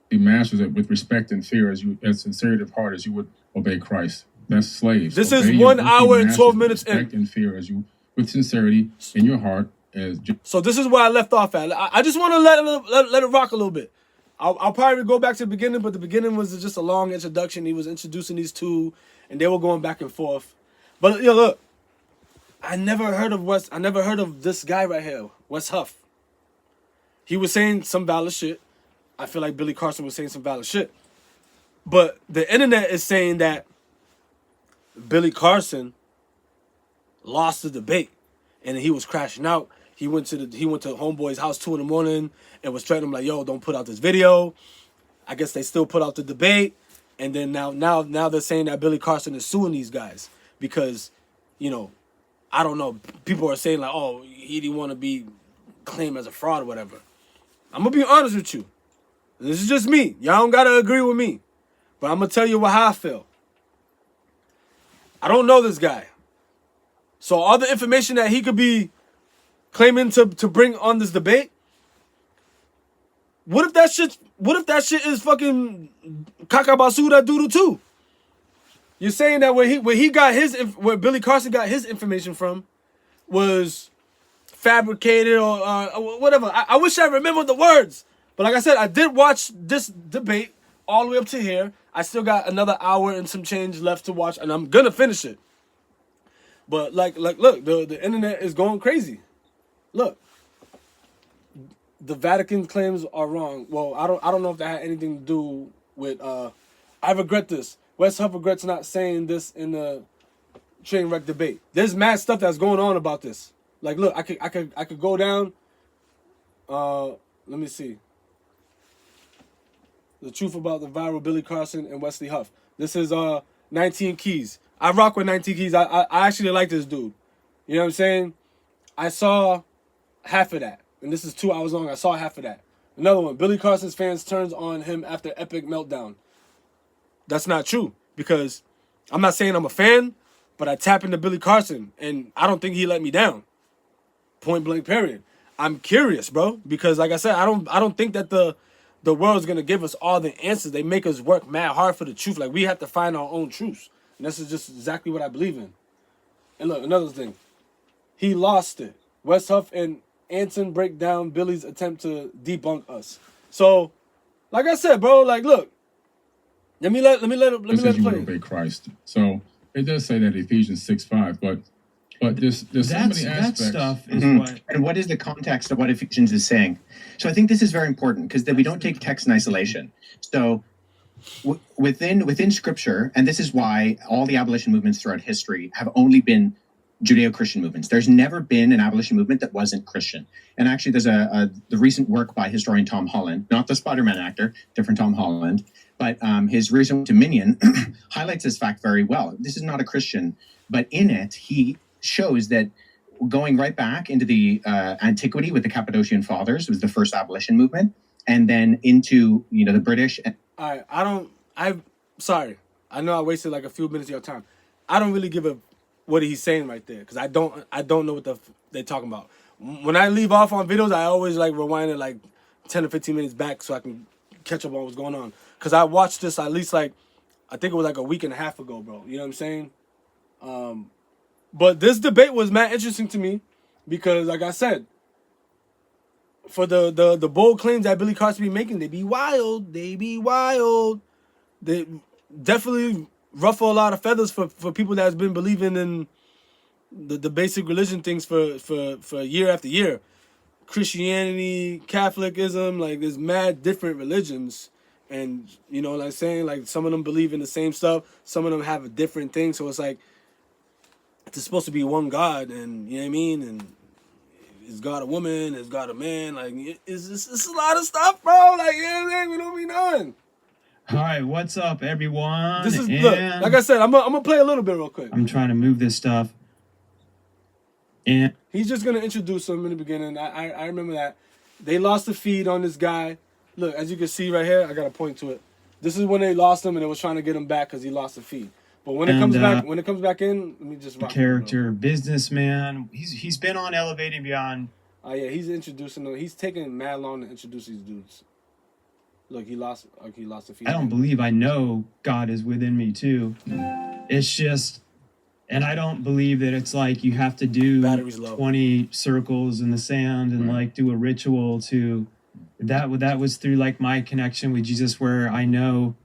He masters it with respect and fear, as sincerity of heart as you would obey Christ. That's slaves. This is 1 hour and 12 minutes in. Respect and fear as you, with sincerity in your heart. So this is where I left off at. I just want to let it rock a little bit. I'll probably go back to the beginning, but the beginning was just a long introduction. He was introducing these two, and they were going back and forth. But you know, look, I never heard of this guy right here, Wes Huff. He was saying some valid shit. I feel like Billy Carson was saying some valid shit. But the internet is saying that Billy Carson lost the debate, and he was crashing out. He went to homeboy's house 2 a.m. and was threatening him like, "Yo, don't put out this video." I guess they still put out the debate, and then now they're saying that Billy Carson is suing these guys because, you know, I don't know. People are saying like, "Oh, he didn't want to be claimed as a fraud or whatever." I'm gonna be honest with you. This is just me. Y'all don't gotta agree with me, but I'm gonna tell you how I feel. I don't know this guy, so all the information that he could be claiming to bring on this debate, what if that shit is fucking kakabasura doodle too? You're saying that where Billy Carson got his information from was fabricated or whatever. I wish I remembered the words, but like I said, I did watch this debate all the way up to here. I still got another hour and some change left to watch, and I'm gonna finish it. But like look, the internet is going crazy. Look, the Vatican claims are wrong. Well, I don't know if that had anything to do with. I regret this. Wes Huff regrets not saying this in the train wreck debate. There's mad stuff that's going on about this. Like, look, I could go down. Let me see. The truth about the viral Billy Carson and Wesley Huff. This is 19 Keys. I rock with 19 Keys. I actually like this dude. You know what I'm saying? I saw half of that. And this is 2 hours long. I saw half of that. Another one. Billy Carson's fans turns on him after epic meltdown. That's not true. Because I'm not saying I'm a fan, but I tap into Billy Carson. And I don't think he let me down. Point blank period. I'm curious, bro. Because like I said, I don't think that the world's going to give us all the answers. They make us work mad hard for the truth. Like, we have to find our own truths. And this is just exactly what I believe in. And look, another thing. He lost it. Wes Huff and Anton break down Billy's attempt to debunk us. So, like I said, bro, like, look. Let me let it play. Obey Christ. So, it does say that Ephesians 6:5, but there's so many aspects. That stuff is what. And what is the context of what Ephesians is saying? So I think this is very important because we don't take text in isolation. So within Scripture, and this is why all the abolition movements throughout history have only been Judeo-Christian movements. There's never been an abolition movement that wasn't Christian. And actually, there's the recent work by historian Tom Holland, not the Spider-Man actor, different Tom Holland, but his recent Dominion highlights this fact very well. This is not a Christian, but in it, he shows that going right back into the antiquity with the Cappadocian Fathers was the first abolition movement, and then into the British. All right, I'm sorry. I know I wasted like a few minutes of your time. I don't really give a what he's saying right there because I don't know what they're talking about. When I leave off on videos, I always like rewind it like 10 or 15 minutes back so I can catch up on what's going on. Because I watched this at least like, I think it was like a week and a half ago, bro. You know what I'm saying? But this debate was mad interesting to me because, like I said, for the bold claims that Billy Carson be making, they be wild. They definitely ruffle a lot of feathers for people that's been believing in the basic religion things for year after year. Christianity, Catholicism, like there's mad different religions. And, like saying, like some of them believe in the same stuff. Some of them have a different thing. So it's like, it's supposed to be one God. And, you know what I mean? And is God a woman? Is God a man? Like, it's a lot of stuff, bro. Like, you know what I mean? We don't be knowing. All right, what's up, everyone? This is, look, like I said, I'm gonna play a little bit real quick. I'm trying to move this stuff. And he's just gonna introduce him in the beginning. I remember that. They lost the feed on this guy. Look, as you can see right here, I got to point to it. This is when they lost him and they was trying to get him back because he lost the feed. But when it comes back in, let me just rock character, businessman. He's been on Elevating Beyond. Oh yeah, he's introducing them. He's taking mad long to introduce these dudes. Look, he lost the feed. I don't believe I know God is within me too. It's just, and I don't believe that it's like you have to do 20 circles in the sand and like do a ritual to. That was through like my connection with Jesus, where I know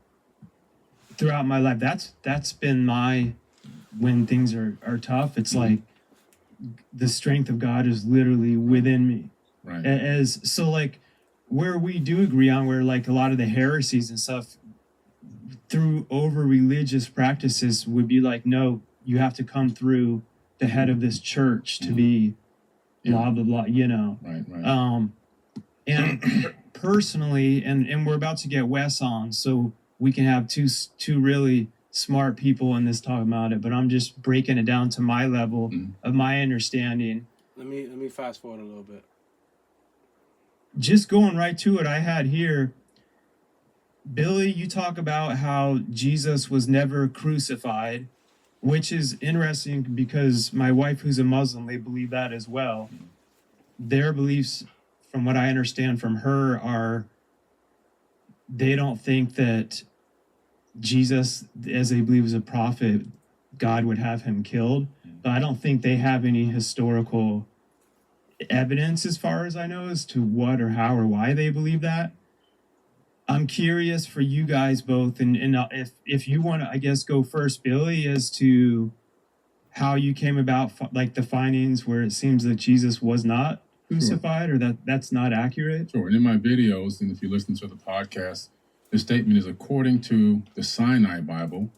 throughout my life that's been my, when things are tough, it's like the strength of God is literally within me. Right. So like where we do agree on where like a lot of the heresies and stuff through over religious practices would be like, no, you have to come through the head of this church to be blah blah blah, Right. And personally, and we're about to get Wes on, so we can have two really smart people in this talking about it. But I'm just breaking it down to my level of my understanding. Let me fast forward a little bit. Just going right to it, I had here, Billy, you talk about how Jesus was never crucified, which is interesting because my wife, who's a Muslim, they believe that as well. Their beliefs, from what I understand from her, are they don't think that Jesus, as they believe is a prophet, God would have him killed. But I don't think they have any historical evidence, as far as I know, as to what or how or why they believe that. I'm curious for you guys both, and if you want to, I guess, go first, Billy, as to how you came about, like the findings where it seems that Jesus was not crucified, or that's not accurate. Sure. And in my videos, and if you listen to the podcast, the statement is according to the Sinai Bible.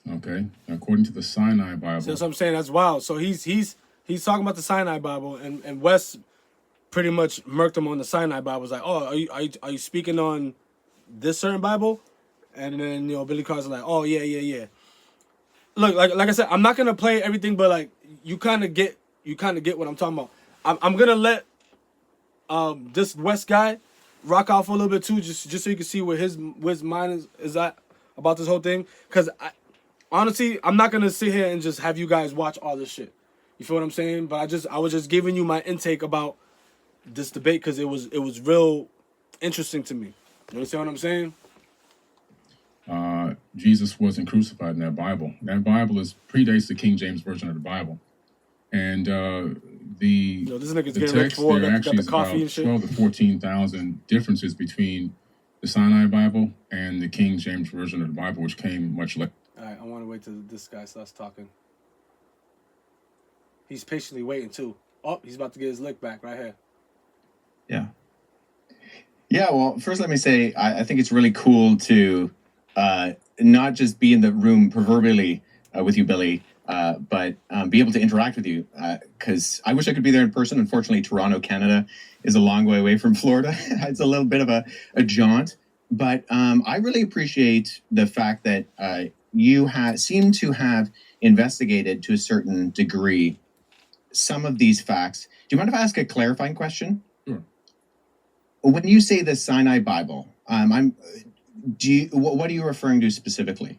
Okay, according to the Sinai Bible. So that's what I'm saying. That's wild. So he's talking about the Sinai Bible, and Wes pretty much murked him on the Sinai Bible. It's like, oh, are you speaking on this certain Bible? And then Billy Carson like, oh yeah. Look, like I said, I'm not gonna play everything, but like you kind of get what I'm talking about. I'm gonna let this Wes guy rock out for a little bit too, just so you can see where his mind is at about this whole thing. Because honestly, I'm not gonna sit here and just have you guys watch all this shit. You feel what I'm saying? But I was just giving you my intake about this debate because it was real interesting to me. You understand what I'm saying? Jesus wasn't crucified in that Bible. That Bible predates the King James Version of the Bible. And the text there actually is about 12 to 14,000 differences between the Sinai Bible and the King James Version of the Bible, which came much later. All right, I want to wait till this guy starts talking. He's patiently waiting too. Oh, he's about to get his lick back right here. Yeah. Yeah, well, first let me say, I think it's really cool to not just be in the room proverbially with you, Billy, but be able to interact with you, because I wish I could be there in person. Unfortunately, Toronto, Canada is a long way away from Florida. It's a little bit of a jaunt, but I really appreciate the fact that you seem to have investigated to a certain degree some of these facts. Do you mind if I ask a clarifying question? Sure. When you say the Sinai Bible, what are you referring to specifically?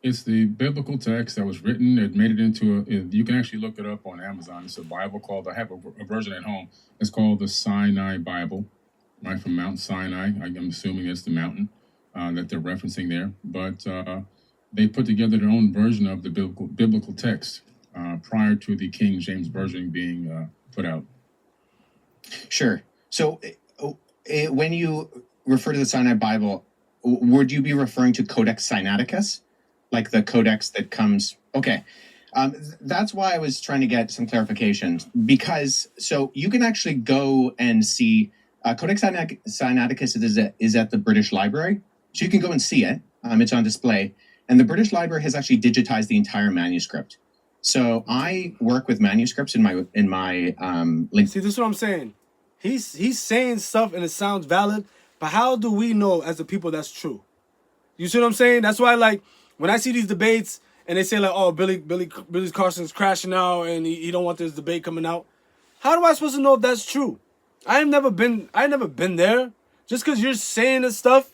It's the biblical text that was written. It made it into you can actually look it up on Amazon. It's a Bible called, I have a version at home. It's called the Sinai Bible, right, from Mount Sinai. I'm assuming it's the mountain that they're referencing there. But they put together their own version of the biblical text prior to the King James Version being put out. Sure. So when you refer to the Sinai Bible, would you be referring to Codex Sinaiticus? Like the codex that comes... Okay. That's why I was trying to get some clarification. Because, so you can actually go and see... Codex Sinaiticus is at the British Library. So you can go and see it. It's on display. And the British Library has actually digitized the entire manuscript. So I work with manuscripts in my link. See, this is what I'm saying. He's saying stuff and it sounds valid, but how do we know as the people that's true? You see what I'm saying? That's why, like, when I see these debates and they say like, oh, Billy Carson's crashing out and he don't want this debate coming out. How am I supposed to know if that's true? I ain't never been there. Just because you're saying this stuff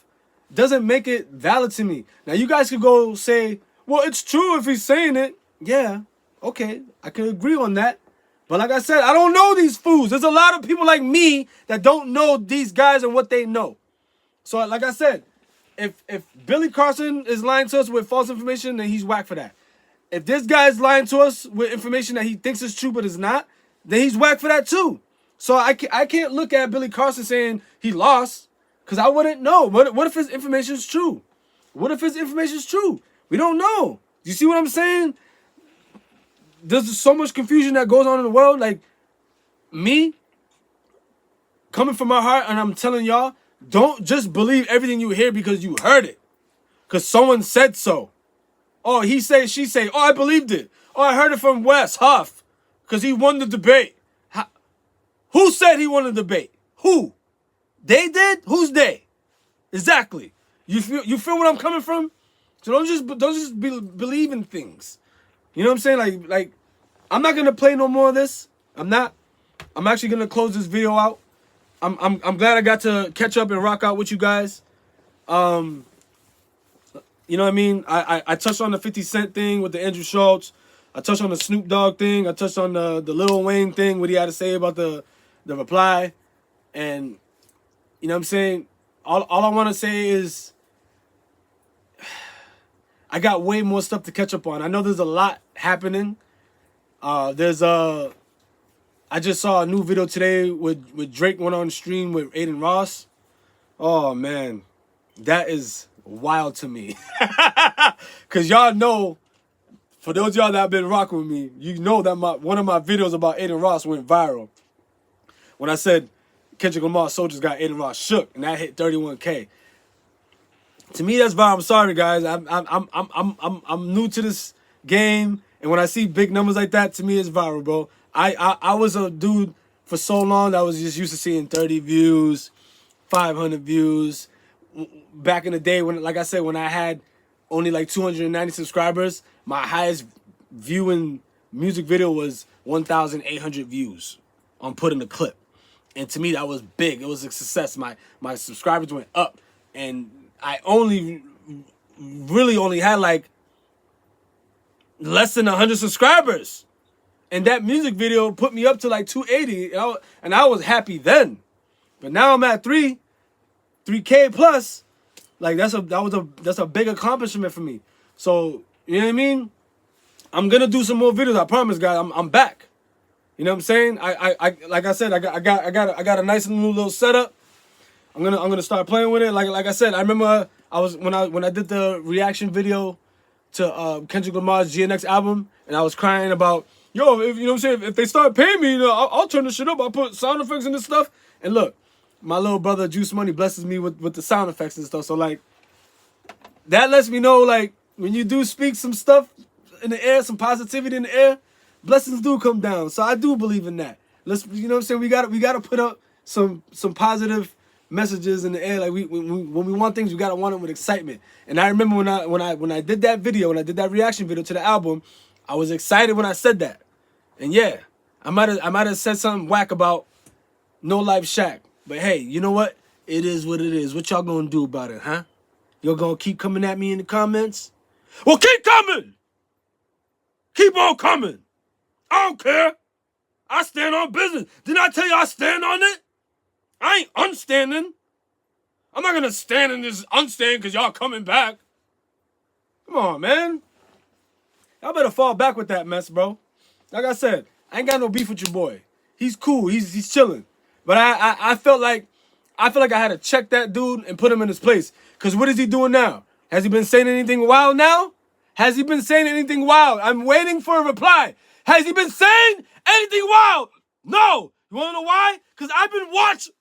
doesn't make it valid to me. Now you guys could go say, well, it's true if he's saying it. Yeah, okay, I can agree on that. But like I said, I don't know these fools. There's a lot of people like me that don't know these guys and what they know. So like I said, if Billy Carson is lying to us with false information, then he's whack for that. If this guy is lying to us with information that he thinks is true but is not, then he's whack for that too. So I can't look at Billy Carson saying he lost because I wouldn't know. What if his information is true? What if his information is true? We don't know. Do you see what I'm saying? There's so much confusion that goes on in the world. Like, me, coming from my heart, and I'm telling y'all, don't just believe everything you hear because you heard it. Because someone said so. Oh, he say, she say. Oh, I believed it. Oh, I heard it from Wes Huff because he won the debate. Who said he won the debate? Who? They did? Who's they? Exactly. You feel what I'm coming from? So don't just believe in things. You know what I'm saying? Like, I'm not gonna play no more of this. I'm not. I'm actually gonna close this video out. I'm glad I got to catch up and rock out with you guys. You know what I mean? I touched on the 50 Cent thing with the Andrew Schultz. I touched on the Snoop Dogg thing. I touched on the Lil Wayne thing, what he had to say about the reply. And you know what I'm saying? All I want to say is I got way more stuff to catch up on. I know there's a lot happening. I just saw a new video today with Drake went on stream with Aiden Ross. Oh man, that is wild to me. Cause y'all know, for those of y'all that have been rocking with me, you know that one of my videos about Aiden Ross went viral. When I said Kendrick Lamar Soldiers got Aiden Ross shook, and that hit 31K. To me, that's viral. I'm sorry, guys. I'm new to this game, and when I see big numbers like that, to me, it's viral, bro. I was a dude for so long that I was just used to seeing 30 views, 500 views. Back in the day, when, like I said, when I had only like 290 subscribers, my highest viewing music video was 1,800 views on putting a clip. And to me, that was big. It was a success. My subscribers went up, and I really only had like less than 100 subscribers. And that music video put me up to like 280, and I was happy then. But now I'm at 3K plus. Like that's a big accomplishment for me. So you know what I mean? I'm gonna do some more videos. I promise, guys. I'm back. You know what I'm saying? I like I said, I got a nice new little setup. I'm gonna start playing with it. Like I said, I remember when I did the reaction video to Kendrick Lamar's GNX album, and I was crying about, yo, if you know what I'm saying, if they start paying me, you know, I'll turn the shit up. I'll put sound effects in this stuff. And look, my little brother Juice Money blesses me with the sound effects and stuff. So like, that lets me know, like, when you do speak some stuff, in the air, some positivity in the air, blessings do come down. So I do believe in that. Let's, you know what I'm saying? We gotta put up some positive messages in the air. Like when we want things, we gotta want them with excitement. And I remember when I did that video, when I did that reaction video to the album, I was excited when I said that. And yeah, I might have said something whack about No Life Shaq. But hey, you know what? It is what it is. What y'all gonna do about it, huh? You're gonna keep coming at me in the comments? Well, keep coming! Keep on coming! I don't care. I stand on business. Didn't I tell you I stand on it? I ain't unstanding. I'm not gonna stand in this unstand because y'all coming back. Come on, man. Y'all better fall back with that mess, bro. Like I said, I ain't got no beef with your boy. He's cool. He's chilling. But I felt like I had to check that dude and put him in his place. Because what is he doing now? Has he been saying anything wild now? Has he been saying anything wild? I'm waiting for a reply. Has he been saying anything wild? No. You want to know why? Because I've been watching.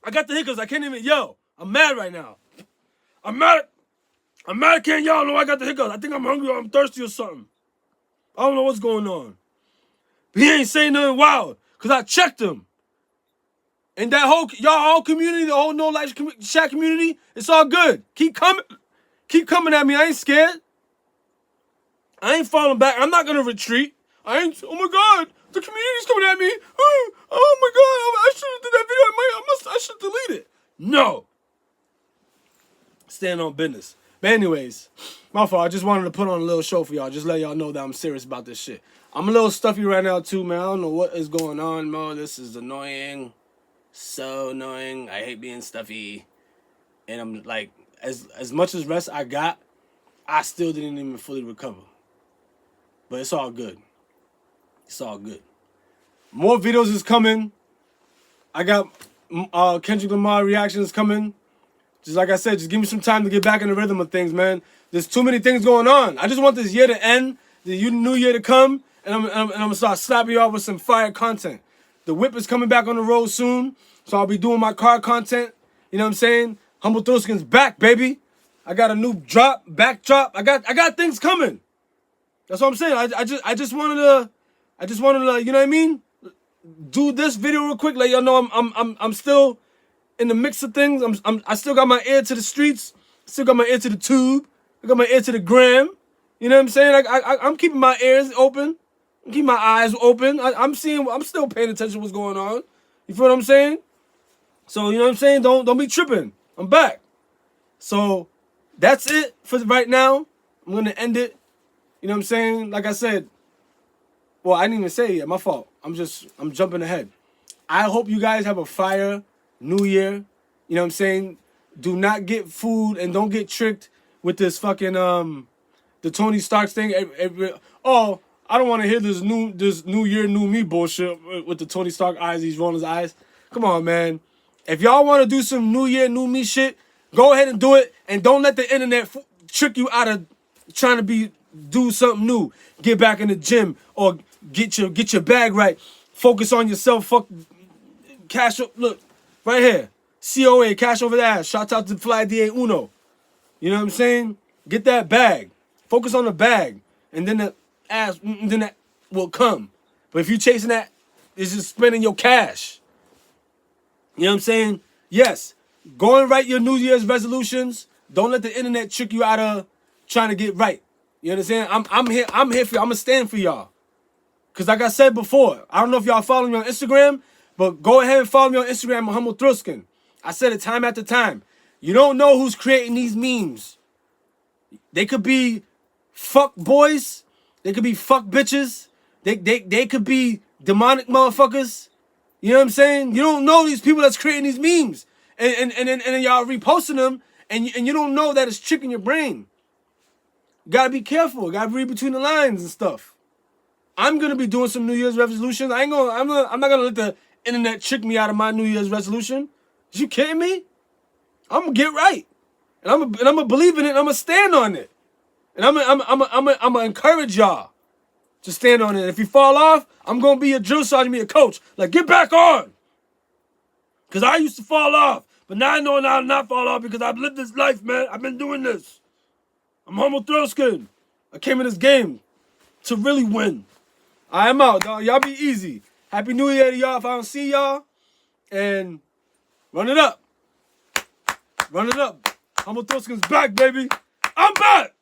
I got the hiccups. I can't even yell. I'm mad right now. I'm mad. I can't yell. No, I got the hiccups. I think I'm hungry or I'm thirsty or something. I don't know what's going on. But he ain't saying nothing wild. Because I checked him. And that whole community, the whole No Life Shaq community, it's all good. Keep coming at me. I ain't scared. I ain't falling back. I'm not gonna retreat. Oh my God, the community's coming at me. Oh my God, I should have did that video. I should delete it. No. Stand on business. But anyways, my fault. I just wanted to put on a little show for y'all. Just let y'all know that I'm serious about this shit. I'm a little stuffy right now too, man. I don't know what is going on, Mo. This is annoying. So annoying. I hate being stuffy. And I'm like, as much as rest I got, I still didn't even fully recover. But it's all good. It's all good. More videos is coming. I got Kendrick Lamar reactions coming. Just like I said, just give me some time to get back in the rhythm of things, man. There's too many things going on. I just want this year to end, the new year to come, and I'm gonna start slapping y'all with some fire content. The whip is coming back on the road soon, so I'll be doing my car content. You know what I'm saying? Humble Thruskins back, baby. I got a new backdrop. I got things coming. That's what I'm saying. I just wanted to, you know what I mean? Do this video real quick. Let y'all know I'm still in the mix of things. I still got my ear to the streets. Still got my ear to the tube. I got my ear to the gram. You know what I'm saying? I'm keeping my ears open. I'm keeping my eyes open. I'm still paying attention to what's going on. You feel what I'm saying? So, you know what I'm saying? Don't be tripping. I'm back. So, that's it for right now. I'm going to end it. You know what I'm saying? Like I said, well, I didn't even say it yet. My fault. I'm jumping ahead. I hope you guys have a fire new year. You know what I'm saying? Do not get fooled and don't get tricked with this fucking, the Tony Stark thing. Oh, I don't want to hear this new year, new me bullshit with the Tony Stark eyes. He's rolling his eyes. Come on, man. If y'all want to do some new year, new me shit, go ahead and do it. And don't let the internet trick you out of trying to do something new. Get back in the gym or get your bag right. Focus on yourself. Fuck cash up. Look, right here. COA, cash over the ass. Shout out to Fly DA Uno. You know what I'm saying? Get that bag. Focus on the bag. And then the ass, then that will come. But if you're chasing that, it's just spending your cash. You know what I'm saying? Yes. Go and write your New Year's resolutions. Don't let the internet trick you out of trying to get right. You understand? I'm here for you. I'm gonna stand for y'all. Cause like I said before, I don't know if y'all follow me on Instagram, but go ahead and follow me on Instagram. I'm Humble Thruskin. I said it time after time. You don't know who's creating these memes. They could be fuck boys. They could be fuck bitches. They could be demonic motherfuckers. You know what I'm saying? You don't know these people that's creating these memes. And then y'all reposting them and you don't know that it's tricking your brain. You gotta be careful. You gotta read between the lines and stuff. I'm gonna be doing some New Year's resolutions. I'm not gonna let the internet trick me out of my New Year's resolution. Is you kidding me? I'm gonna get right. And I'm gonna believe in it and I'm gonna stand on it. And I'm gonna encourage y'all to stand on it. If you fall off, I'm gonna be a drill sergeant, be a coach. Like, get back on. Cause I used to fall off. But now I know how to not fall off because I've lived this life, man. I've been doing this. I'm Humble Thruskin. I came in this game to really win. I am out, dog. Y'all be easy. Happy New Year to y'all if I don't see y'all. And run it up. Run it up. Humble Thoskin's back, baby. I'm back.